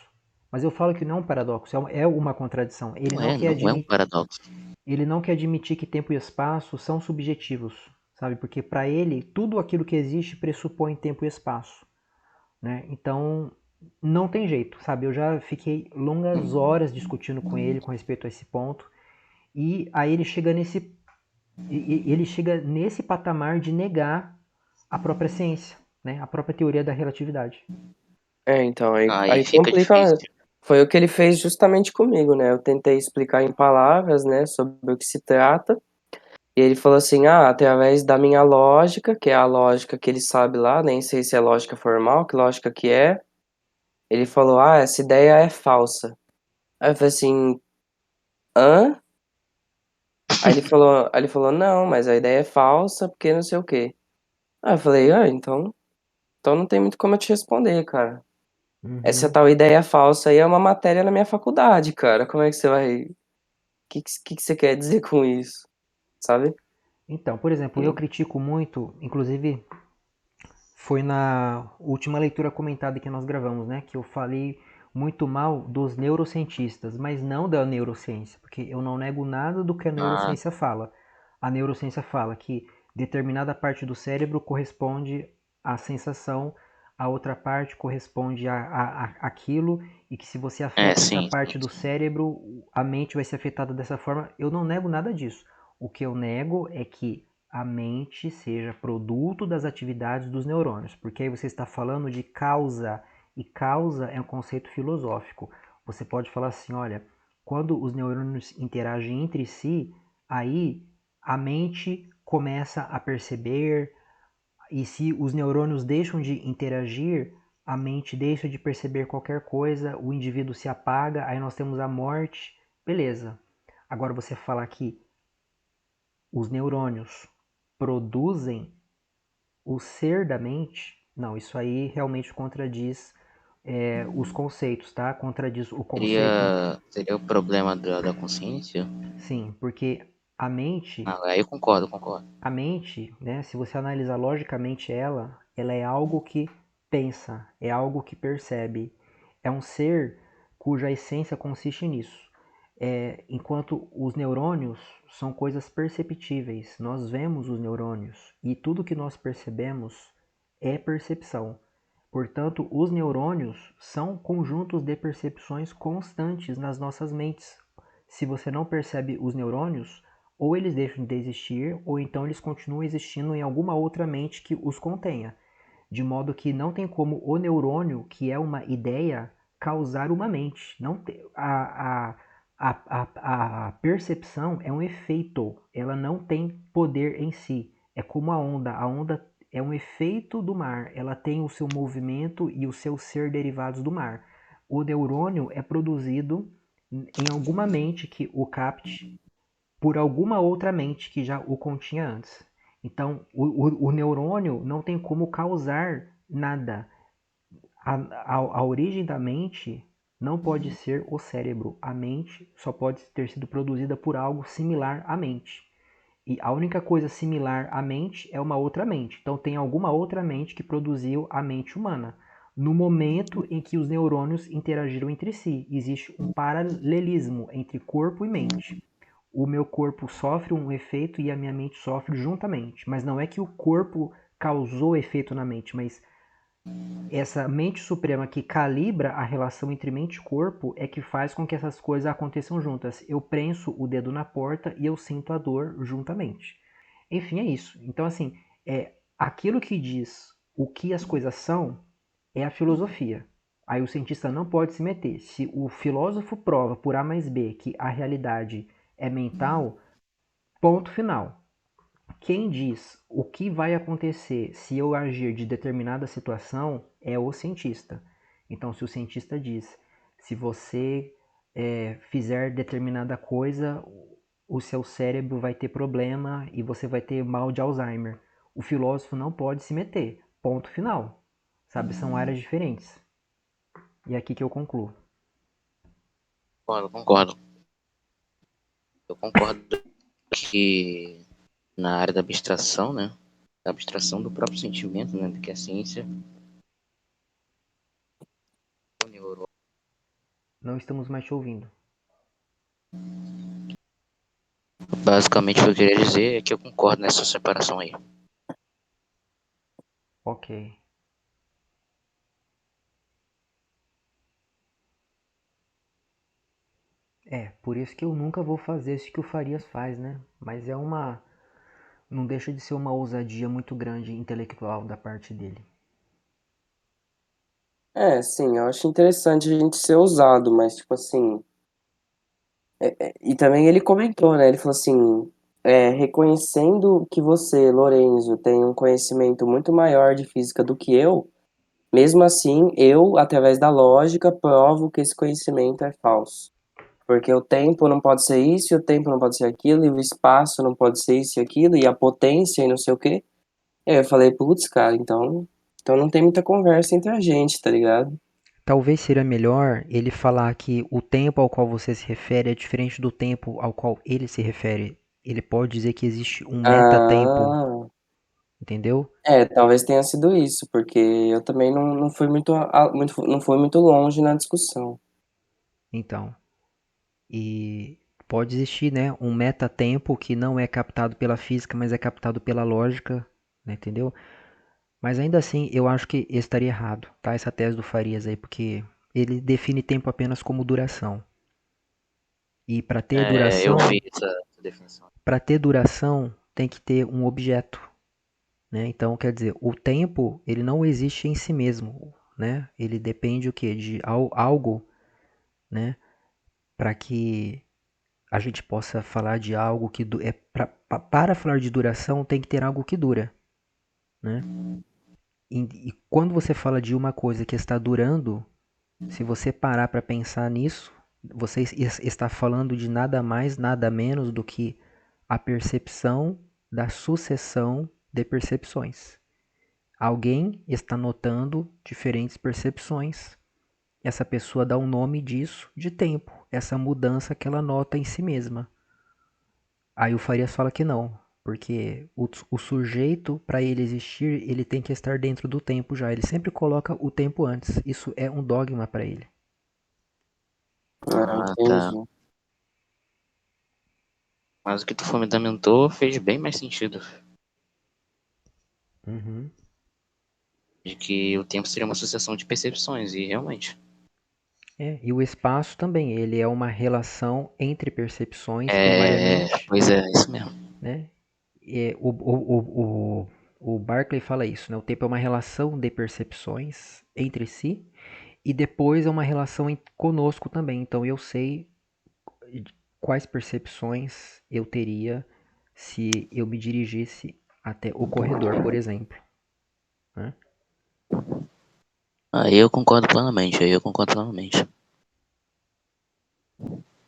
Mas eu falo que não é um paradoxo, é uma contradição. Não é um paradoxo. Ele não quer admitir que tempo e espaço são subjetivos, sabe? Porque para ele, tudo aquilo que existe pressupõe tempo e espaço, né? Então, não tem jeito, sabe? Eu já fiquei longas horas discutindo com ele com respeito a esse ponto, e aí ele chega nesse patamar de negar a própria ciência, né? A própria teoria da relatividade. então, Aí aí fica complica. difícil. Foi o que ele fez justamente comigo, né? Eu tentei explicar em palavras, né, sobre o que se trata. E ele falou assim: ah, através da minha lógica, que é a lógica que ele sabe lá, nem sei se é lógica formal, que lógica que é. Ele falou: ah, essa ideia é falsa. Aí eu falei assim: hã? Aí ele falou: não, mas a ideia é falsa porque não sei o quê. Aí eu falei: ah, então não tem muito como eu te responder, cara. Essa Uhum. tal ideia falsa aí é uma matéria na minha faculdade, cara. Como é que você vai. O que você quer dizer com isso? Sabe? Então, por exemplo, eu Hum. critico muito, inclusive foi na última leitura comentada que nós gravamos, né? Que eu falei muito mal dos neurocientistas, mas não da neurociência, porque eu não nego nada do que a Ah, neurociência fala. A neurociência fala que determinada parte do cérebro corresponde à sensação, a outra parte corresponde àquilo, e que se você afeta essa sim, sim, parte do sim. cérebro, a mente vai ser afetada dessa forma. Eu não nego nada disso. O que eu nego é que a mente seja produto das atividades dos neurônios, porque aí você está falando de causa, e causa é um conceito filosófico. Você pode falar assim, olha, quando os neurônios interagem entre si, aí a mente começa a perceber, e se os neurônios deixam de interagir, a mente deixa de perceber qualquer coisa, o indivíduo se apaga, aí nós temos a morte, beleza. Agora você falar que os neurônios produzem o ser da mente, não, isso aí realmente contradiz os conceitos, tá? Contradiz o conceito, Seria o problema da consciência? sim, porque a mente, Aí eu concordo, concordo. a mente, né, se você analisar logicamente ela é algo que pensa, é algo que percebe, é um ser cuja essência consiste nisso. Enquanto os neurônios são coisas perceptíveis, nós vemos os neurônios e tudo que nós percebemos é percepção. Portanto, os neurônios são conjuntos de percepções constantes nas nossas mentes. Se você não percebe os neurônios, ou eles deixam de existir, ou então eles continuam existindo em alguma outra mente que os contenha. De modo que não tem como o neurônio, que é uma ideia, causar uma mente. Não te, a percepção é um efeito, ela não tem poder em si. É como a onda é um efeito do mar, ela tem o seu movimento e o seu ser derivados do mar. O neurônio é produzido em alguma mente que o capte por alguma outra mente que já o continha antes. Então, o neurônio não tem como causar nada. A origem da mente não pode ser o cérebro. A mente só pode ter sido produzida por algo similar à mente. E a única coisa similar à mente é uma outra mente. Então tem alguma outra mente que produziu a mente humana. no momento em que os neurônios interagiram entre si. Existe um paralelismo entre corpo e mente. O meu corpo sofre um efeito e a minha mente sofre juntamente. Mas não é que o corpo causou efeito na mente, mas essa mente suprema que calibra a relação entre mente e corpo é que faz com que essas coisas aconteçam juntas. Eu prenso o dedo na porta e eu sinto a dor juntamente. Enfim, é isso. Então, assim, aquilo que diz o que as coisas são é a filosofia. Aí o cientista não pode se meter. Se o filósofo prova por A mais B que a realidade é mental, ponto final. Quem diz o que vai acontecer se eu agir de determinada situação é o cientista. Então, se o cientista diz, se você fizer determinada coisa, o seu cérebro vai ter problema e você vai ter mal de Alzheimer. O filósofo não pode se meter. Ponto final. Sabe, são áreas diferentes. E é aqui que eu concluo. Concordo. Eu concordo que na área da abstração, né? Da abstração do próprio sentimento, né? Que a ciência, o neurônio, Não estamos mais te ouvindo. basicamente o que eu queria dizer é que eu concordo nessa separação aí. Ok. Por isso que eu nunca vou fazer isso que o Farias faz, né? Mas não deixa de ser uma ousadia muito grande intelectual da parte dele. Sim, eu acho interessante a gente ser ousado, mas, tipo assim. E também ele comentou, né? Ele falou assim: reconhecendo que você, Lorenzo, tem um conhecimento muito maior de física do que eu, mesmo assim, eu, através da lógica, provo que esse conhecimento é falso. Porque o tempo não pode ser isso, e o tempo não pode ser aquilo, e o espaço não pode ser isso e aquilo, e a potência e não sei o quê. E aí eu falei, putz, cara, então não tem muita conversa entre a gente, tá ligado? Talvez seria melhor ele falar que o tempo ao qual você se refere é diferente do tempo ao qual ele se refere. Ele pode dizer que existe um metatempo, Ah, entendeu? talvez tenha sido isso, porque eu também não fui não fui muito longe na discussão. Então, e pode existir, né, um metatempo que não é captado pela física, mas é captado pela lógica, né, entendeu? Mas ainda assim, eu acho que estaria errado, tá? Essa tese do Farias aí, porque ele define tempo apenas como duração. E Eu vi essa definição. para ter duração, tem que ter um objeto, né? Então, quer dizer, o tempo, ele não existe em si mesmo, né? Ele depende o quê? De algo, né? Para que a gente possa falar de algo que para falar de duração tem que ter algo que dura, né? E quando você fala de uma coisa que está durando, se você parar para pensar nisso, você está falando de nada mais, nada menos do que a percepção da sucessão de percepções. Alguém está notando diferentes percepções. Essa pessoa dá um nome disso de tempo, essa mudança que ela nota em si mesma. Aí o Farias fala que não, porque o sujeito, para ele existir, ele tem que estar dentro do tempo já. Ele sempre coloca o tempo antes. Isso é um dogma para ele. Ah, Tá. entendi. Mas o que tu fundamentou fez bem mais sentido. Uhum. De que o tempo seria uma sucessão de percepções, e realmente. E o espaço também, ele é uma relação entre percepções invariavelmente, Pois é, isso mesmo. né? O Berkeley fala isso, né? O tempo é uma relação de percepções entre si e depois é uma relação conosco também. Então eu sei quais percepções eu teria se eu me dirigisse até o corredor, por exemplo, né? Aí eu concordo plenamente, aí eu concordo plenamente.